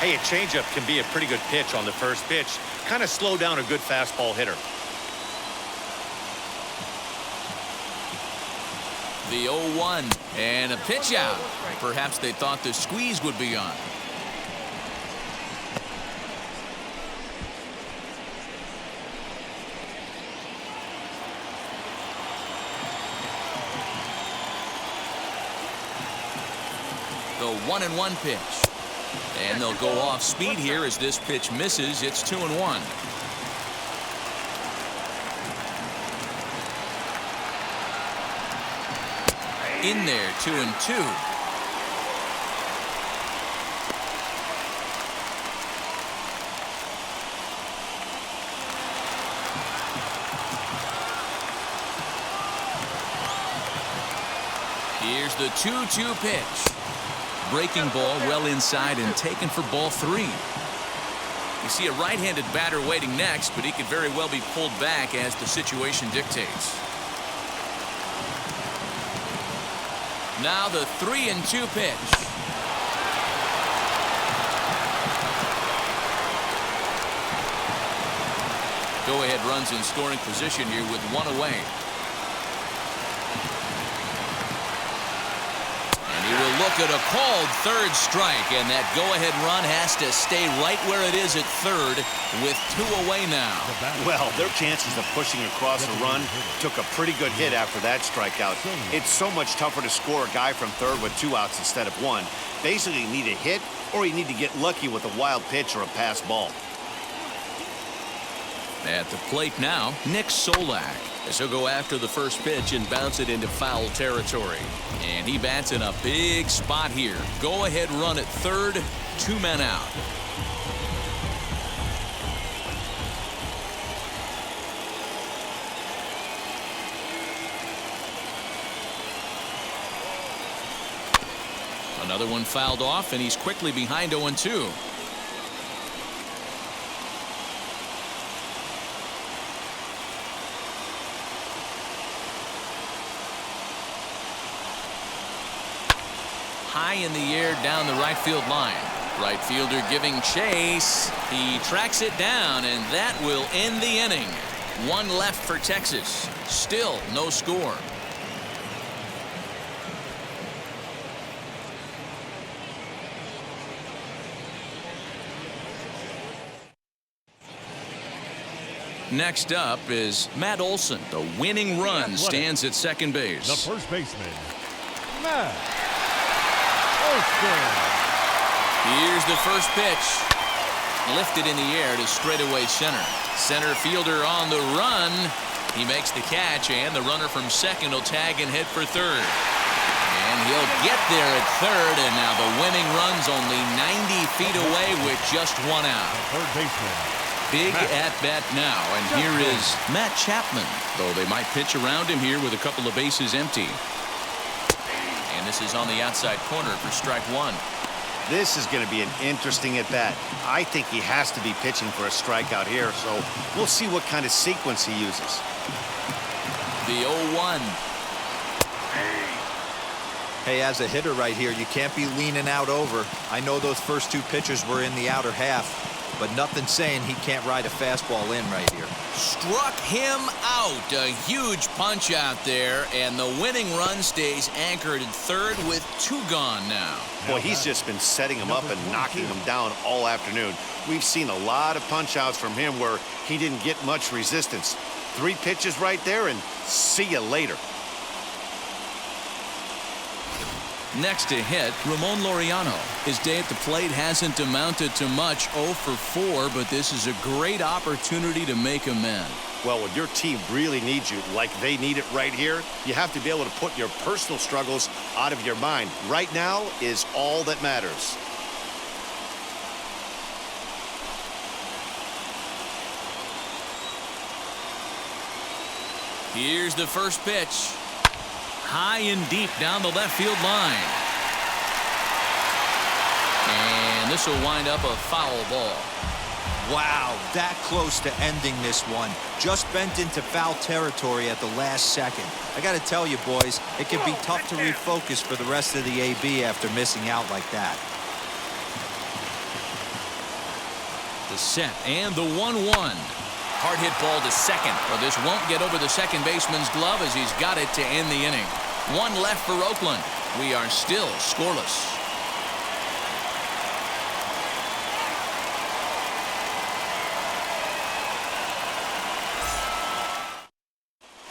Hey, a changeup can be a pretty good pitch on the first pitch. Kind of slow down a good fastball hitter. The 0-1 and a pitch out. Perhaps they thought the squeeze would be on. The 1-1 pitch. And they'll go off speed here as this pitch misses. It's 2-1. In there, 2-2. Here's the 2-2 pitch. Breaking ball well inside and taken for ball 3. You see a right-handed batter waiting next, but he could very well be pulled back as the situation dictates. Now the 3-2 pitch. Go-ahead runs in scoring position here with 1 away. And he will look at a called third strike, and that go-ahead run has to stay right where it is at third with 2 away now. Well, their chances of pushing across the run took a pretty good hit after that strikeout. It's so much tougher to score a guy from third with 2 outs instead of 1. Basically, you need a hit or you need to get lucky with a wild pitch or a pass ball. At the plate now, Nick Solak, as he'll go after the first pitch and bounce it into foul territory. And he bats in a big spot here. Go ahead run at third, 2 men out. Another one fouled off, and he's quickly behind 0-2. High in the air down the right field line. Right fielder giving chase. He tracks it down, and that will end the inning. 1 left for Texas. Still no score. Next up is Matt Olson. The winning run stands at second base. The first baseman, Matt Olson. Here's the first pitch. Lifted in the air to straightaway center. Center fielder on the run. He makes the catch, and the runner from second will tag and head for third. And he'll get there at third, and now the winning run's only 90 feet away with just 1 out. Third baseman. Big at-bat now, and here is Matt Chapman, though they might pitch around him here with a couple of bases empty. And this is on the outside corner for strike 1. This is going to be an interesting at-bat. I think he has to be pitching for a strikeout here, so we'll see what kind of sequence he uses. The 0-1. Hey, as a hitter right here, you can't be leaning out over. I know those first 2 pitches were in the outer half, but nothing saying he can't ride a fastball in right here. Struck him out. A huge punch out there, and the winning run stays anchored at third with 2 gone now. Boy, he's just been setting him up and knocking him down all afternoon. We've seen a lot of punch-outs from him where he didn't get much resistance. 3 pitches right there, and see you later. Next to hit, Ramon Laureano. His day at the plate hasn't amounted to much, 0 for 4, but this is a great opportunity to make amends. Well, when your team really needs you, like they need it right here, you have to be able to put your personal struggles out of your mind. Right now is all that matters. Here's the first pitch. High and deep down the left field line. And this will wind up a foul ball. Wow, that close to ending this one. Just bent into foul territory at the last second. I got to tell you, boys, it can be tough to refocus for the rest of the AB after missing out like that. The set and the 1-1. Hard hit ball to second. Well, this won't get over the second baseman's glove as he's got it to end the inning. 1 left for Oakland. We are still scoreless.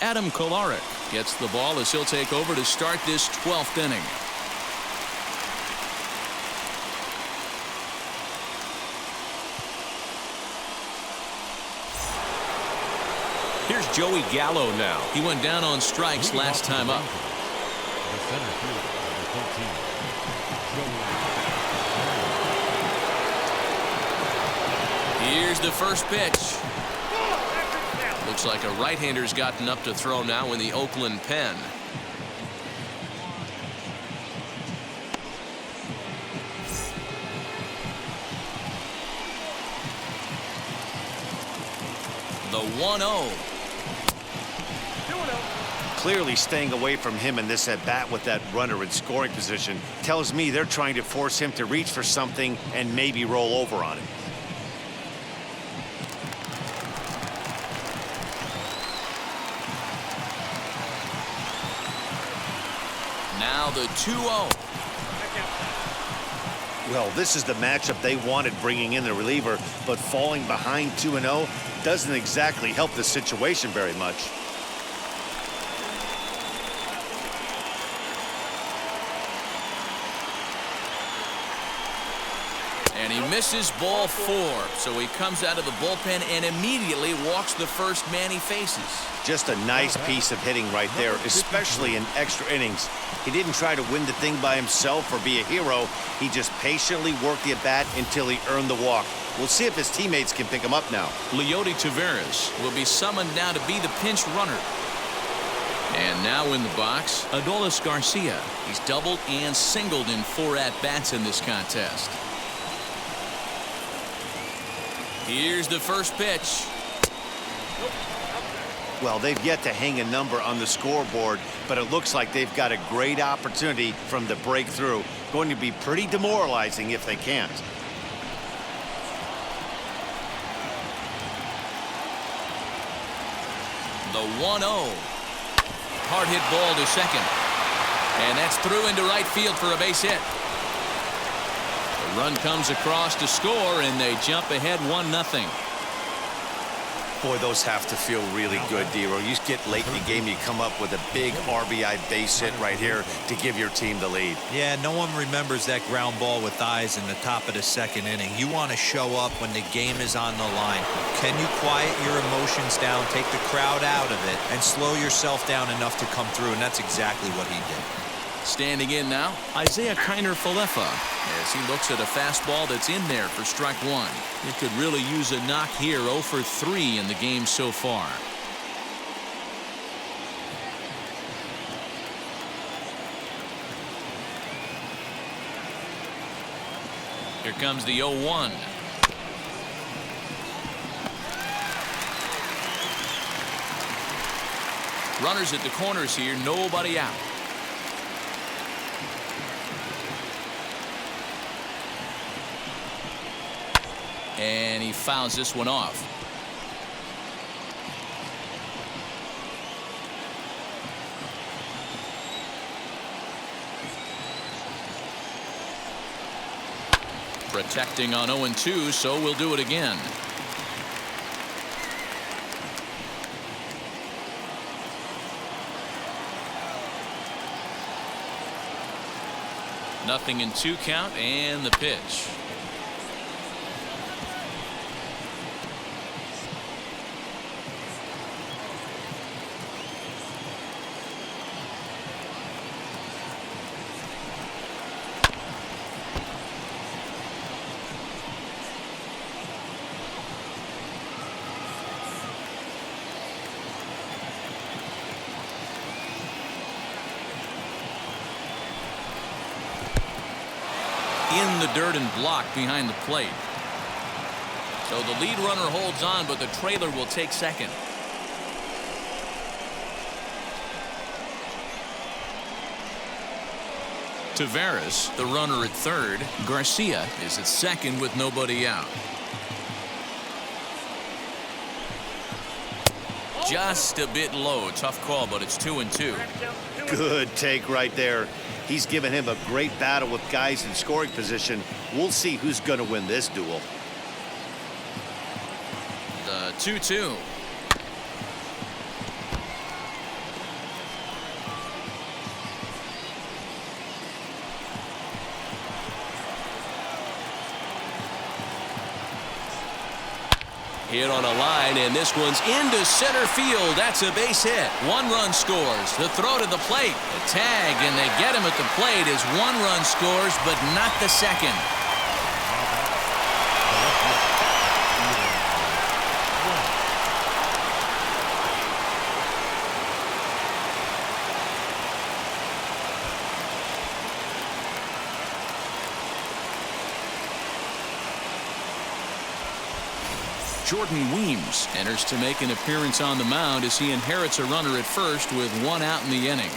Adam Kolarek gets the ball as he'll take over to start this 12th inning. Here's Joey Gallo now. He went down on strikes last time up. The center fielder, number 13. Here's the first pitch. Looks like a right-hander's gotten up to throw now in the Oakland pen. The 1-0. Clearly staying away from him in this at-bat with that runner in scoring position tells me they're trying to force him to reach for something and maybe roll over on it. Now the 2-0. Well, this is the matchup they wanted, bringing in the reliever, but falling behind 2-0 doesn't exactly help the situation very much. And he misses ball 4, so he comes out of the bullpen and immediately walks the first man he faces. Just a nice piece of hitting right there, especially in extra innings. He didn't try to win the thing by himself or be a hero. He just patiently worked the at-bat until he earned the walk. We'll see if his teammates can pick him up now. Leody Taveras will be summoned now to be the pinch runner. And now in the box, Adolis Garcia. He's doubled and singled in 4 at-bats in this contest. Here's the first pitch. Well, they've yet to hang a number on the scoreboard, but it looks like they've got a great opportunity from the breakthrough. Going to be pretty demoralizing if they can't. The 1-0. Hard hit ball to second. And that's through into right field for a base hit. The run comes across to score, and they jump ahead 1-0. Boy, those have to feel really good, Dero. You get late in the game, you come up with a big RBI base hit right here to give your team the lead. Yeah, no one remembers that ground ball with eyes in the top of the second inning. You want to show up when the game is on the line. Can you quiet your emotions down, take the crowd out of it, and slow yourself down enough to come through? And that's exactly what he did. Standing in now, Isaiah Kiner-Falefa, as he looks at a fastball that's in there for strike 1. It could really use a knock here. 0 for 3 in the game so far. Here comes the 0-1. Runners at the corners here, nobody out. And he fouls this one off. Protecting on 0-2, so we'll do it again. Nothing in 2 count, and the pitch. In the dirt and blocked behind the plate. So the lead runner holds on, but the trailer will take second. Taveras, the runner at third. Garcia is at second with nobody out. Just a bit low. Tough call, but it's 2-2. Good take right there. He's given him a great battle with guys in scoring position. We'll see who's going to win this duel. The 2-2. Hit on a line, and this one's into center field. That's a base hit. 1 run scores. The throw to the plate. The tag, and they get him at the plate as 1 run scores, but not the second. Jordan Weems enters to make an appearance on the mound as he inherits a runner at first with 1 out in the inning.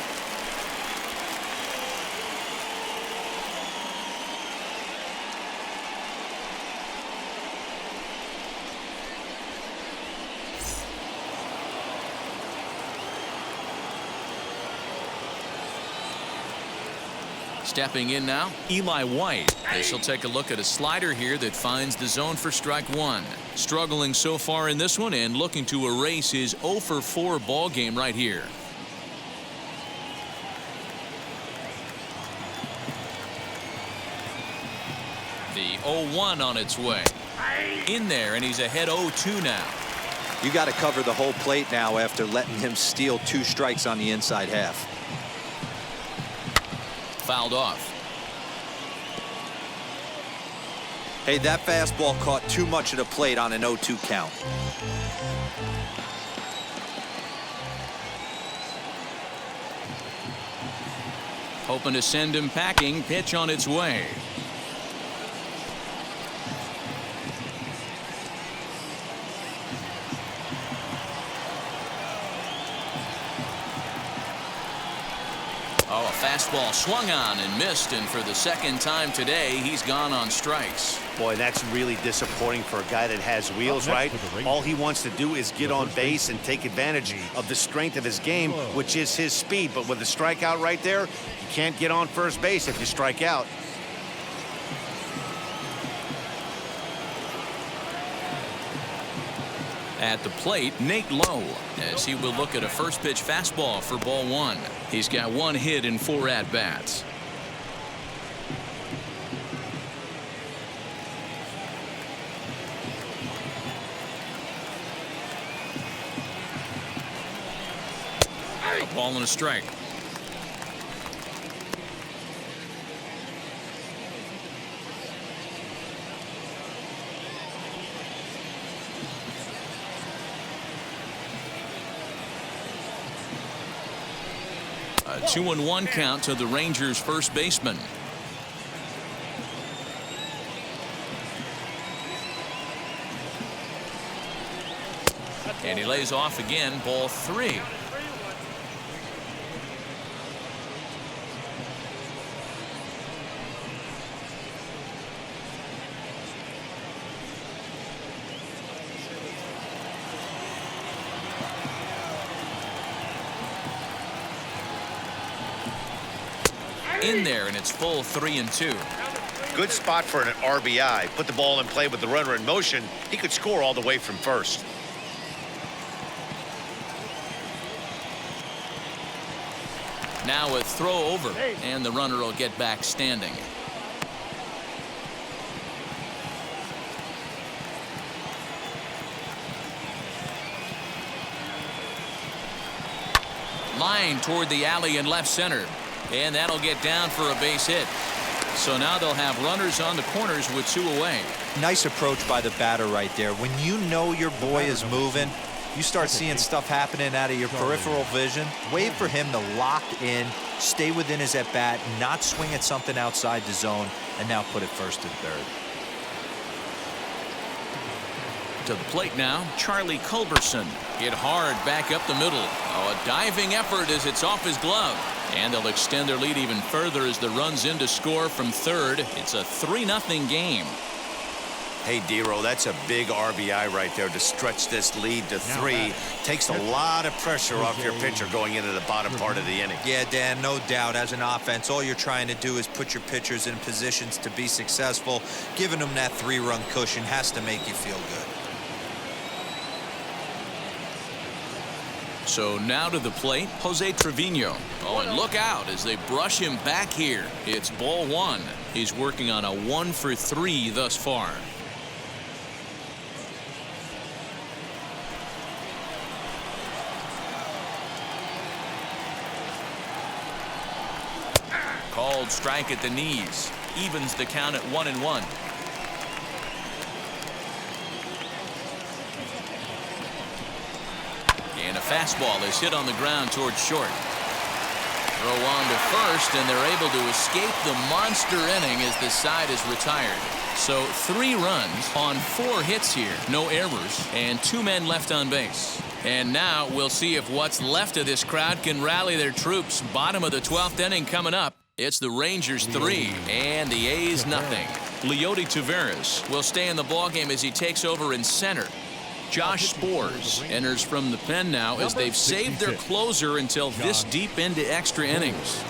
Stepping in now, Eli White. This will take a look at a slider here that finds the zone for strike 1. Struggling so far in this one and looking to erase his 0 for 4 ball game right here. The 0-1 on its way. In there, and he's ahead 0-2 now. You got to cover the whole plate now after letting him steal 2 strikes on the inside half. Fouled off. Hey, that fastball caught too much of the plate on an 0-2 count. Hoping to send him packing. Pitch on its way. Oh, a fastball swung on and missed, and for the second time today, he's gone on strikes. Boy, that's really disappointing for a guy that has wheels, right? All he wants to do is get on base and take advantage of the strength of his game, which is his speed. But with the strikeout right there, you can't get on first base if you strike out. At the plate, Nate Lowe, as he will look at a first pitch fastball for ball 1. He's got 1 hit in 4 at-bats. A ball and a strike. A 2-1 count to the Rangers' first baseman. And he lays off again, ball 3. In there, and it's full 3-2. Good spot for an RBI. Put the ball in play with the runner in motion. He could score all the way from first. Now a throw over, and the runner will get back standing. Line toward the alley in left center. And that'll get down for a base hit. So now they'll have runners on the corners with 2 away. Nice approach by the batter right there. When you know your boy is moving, you start seeing stuff happening out of your peripheral vision. Wait for him to lock in, stay within his at-bat, not swing at something outside the zone, and now put it first and third. To the plate now, Charlie Culberson. Hit hard back up the middle. Oh, a diving effort as it's off his glove. And they'll extend their lead even further as the run's in to score from third. It's a 3-0 game. Hey, D-Row, that's a big RBI right there to stretch this lead to 3. Takes a lot of pressure off your pitcher going into the bottom part of the inning. Yeah, Dan, no doubt. As an offense, all you're trying to do is put your pitchers in positions to be successful. Giving them that 3-run cushion has to make you feel good. So now to the plate, Jose Trevino. Oh, and look out as they brush him back here. It's ball 1. He's working on a 1 for 3 thus far. Called strike at the knees. Evens the count at 1-1. And a fastball is hit on the ground towards short. Throw on to first, and they're able to escape the monster inning as the side is retired. So 3 runs on 4 hits here. No errors, and 2 men left on base. And now we'll see if what's left of this crowd can rally their troops. Bottom of the 12th inning coming up. It's the Rangers 3 and the A's nothing. Leody Taveras will stay in the ballgame as he takes over in center. Josh Spores enters from the pen now as they've saved their closer until this deep into extra innings.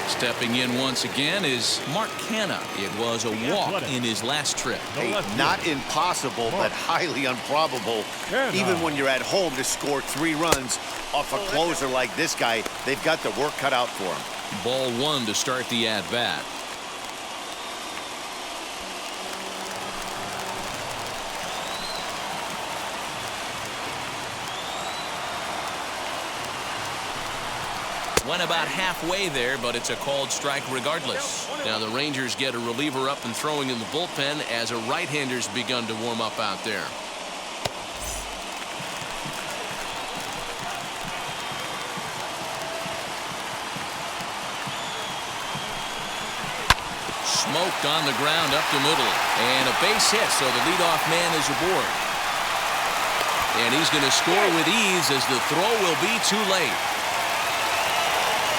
Stepping in once again is Mark Canha. It was a walk in his last trip. Hey, not impossible, but highly improbable. Even when you're at home to score 3 runs off a closer like this guy, they've got the work cut out for him. Ball 1 to start the at-bat. Went about halfway there, but it's a called strike regardless. Now the Rangers get a reliever up and throwing in the bullpen as a right-hander's begun to warm up out there. Smoked on the ground up the middle. And a base hit, so the leadoff man is aboard. And he's going to score with ease as the throw will be too late.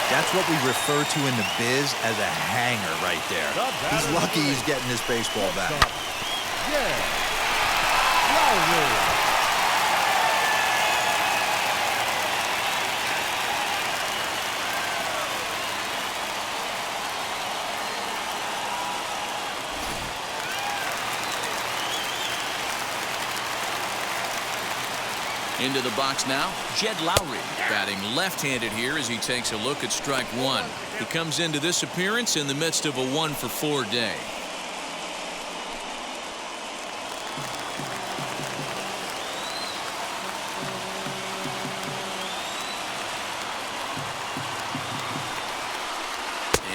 That's what we refer to in the biz as a hanger right there. He's lucky he's getting this baseball back. Into the box now, Jed Lowry, batting left-handed here as he takes a look at strike 1. He comes into this appearance in the midst of a 1-for-4 day.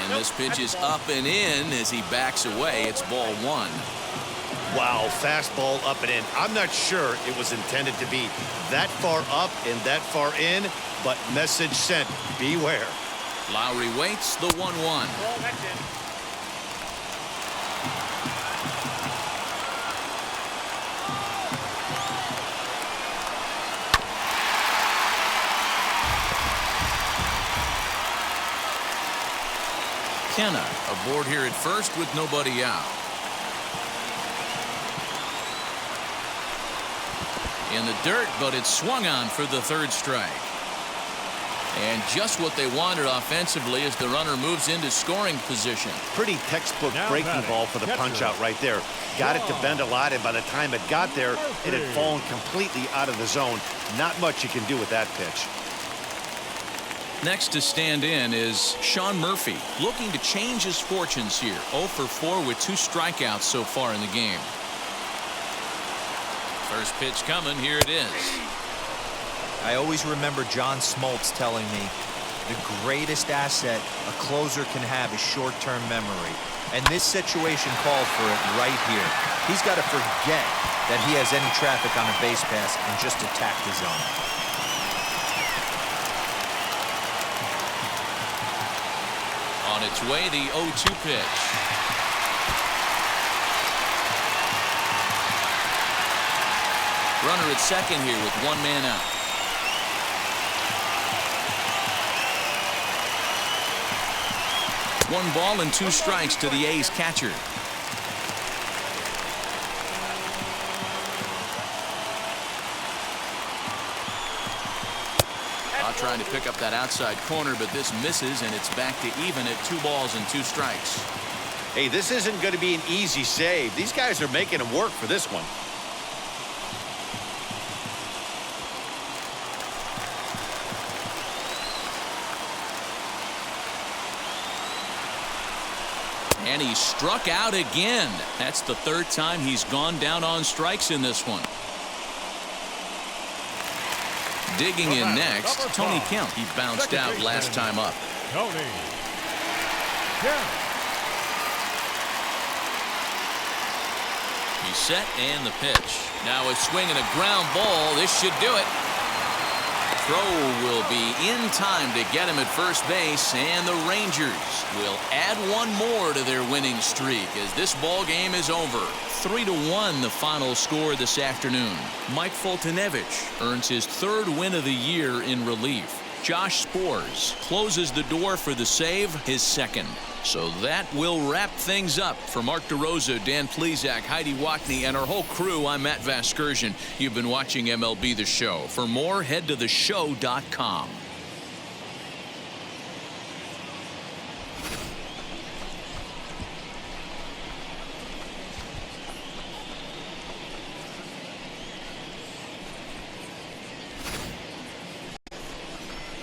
And this pitch is up and in as he backs away. It's ball 1. Wow, fastball up and in. I'm not sure it was intended to be that far up and that far in, but message sent. Beware. Lowry waits the 1-1. Ball, that's it. Canha aboard here at first with nobody out. In the dirt, but it's swung on for the 3rd strike. And just what they wanted offensively as the runner moves into scoring position. Pretty textbook breaking ball for the punch out right there. Got it to bend a lot, and by the time it got there, it had fallen completely out of the zone. Not much you can do with that pitch. Next to stand in is Sean Murphy, looking to change his fortunes here. 0 for 4 with 2 strikeouts so far in the game. First pitch coming, here it is. I always remember John Smoltz telling me the greatest asset a closer can have is short-term memory. And this situation called for it right here. He's got to forget that he has any traffic on a base pass and just attack the zone. On its way, the 0-2 pitch. Runner at second here with 1 man out. One ball and 2 strikes to the A's catcher. Trying to pick up that outside corner, but this misses, and it's back to even at 2 balls and 2 strikes. Hey, this isn't going to be an easy save. These guys are making him work for this one. And he struck out again. That's the 3rd time he's gone down on strikes in this one. Digging in next, Tony Kemp. He bounced out last time up. Tony. Yeah. He's set and the pitch. Now a swing and a ground ball. This should do it. Throw will be in time to get him at first base, and the Rangers will add one more to their winning streak as this ball game is over. 3-1 the final score this afternoon. Mike Foltynewicz earns his third win of the year in relief. Josh Sborz closes the door for the save, his second. So that will wrap things up. For Mark DeRosa, Dan Plesac, Heidi Wackney, and our whole crew, I'm Matt Vasgersian. You've been watching MLB The Show. For more, head to theshow.com.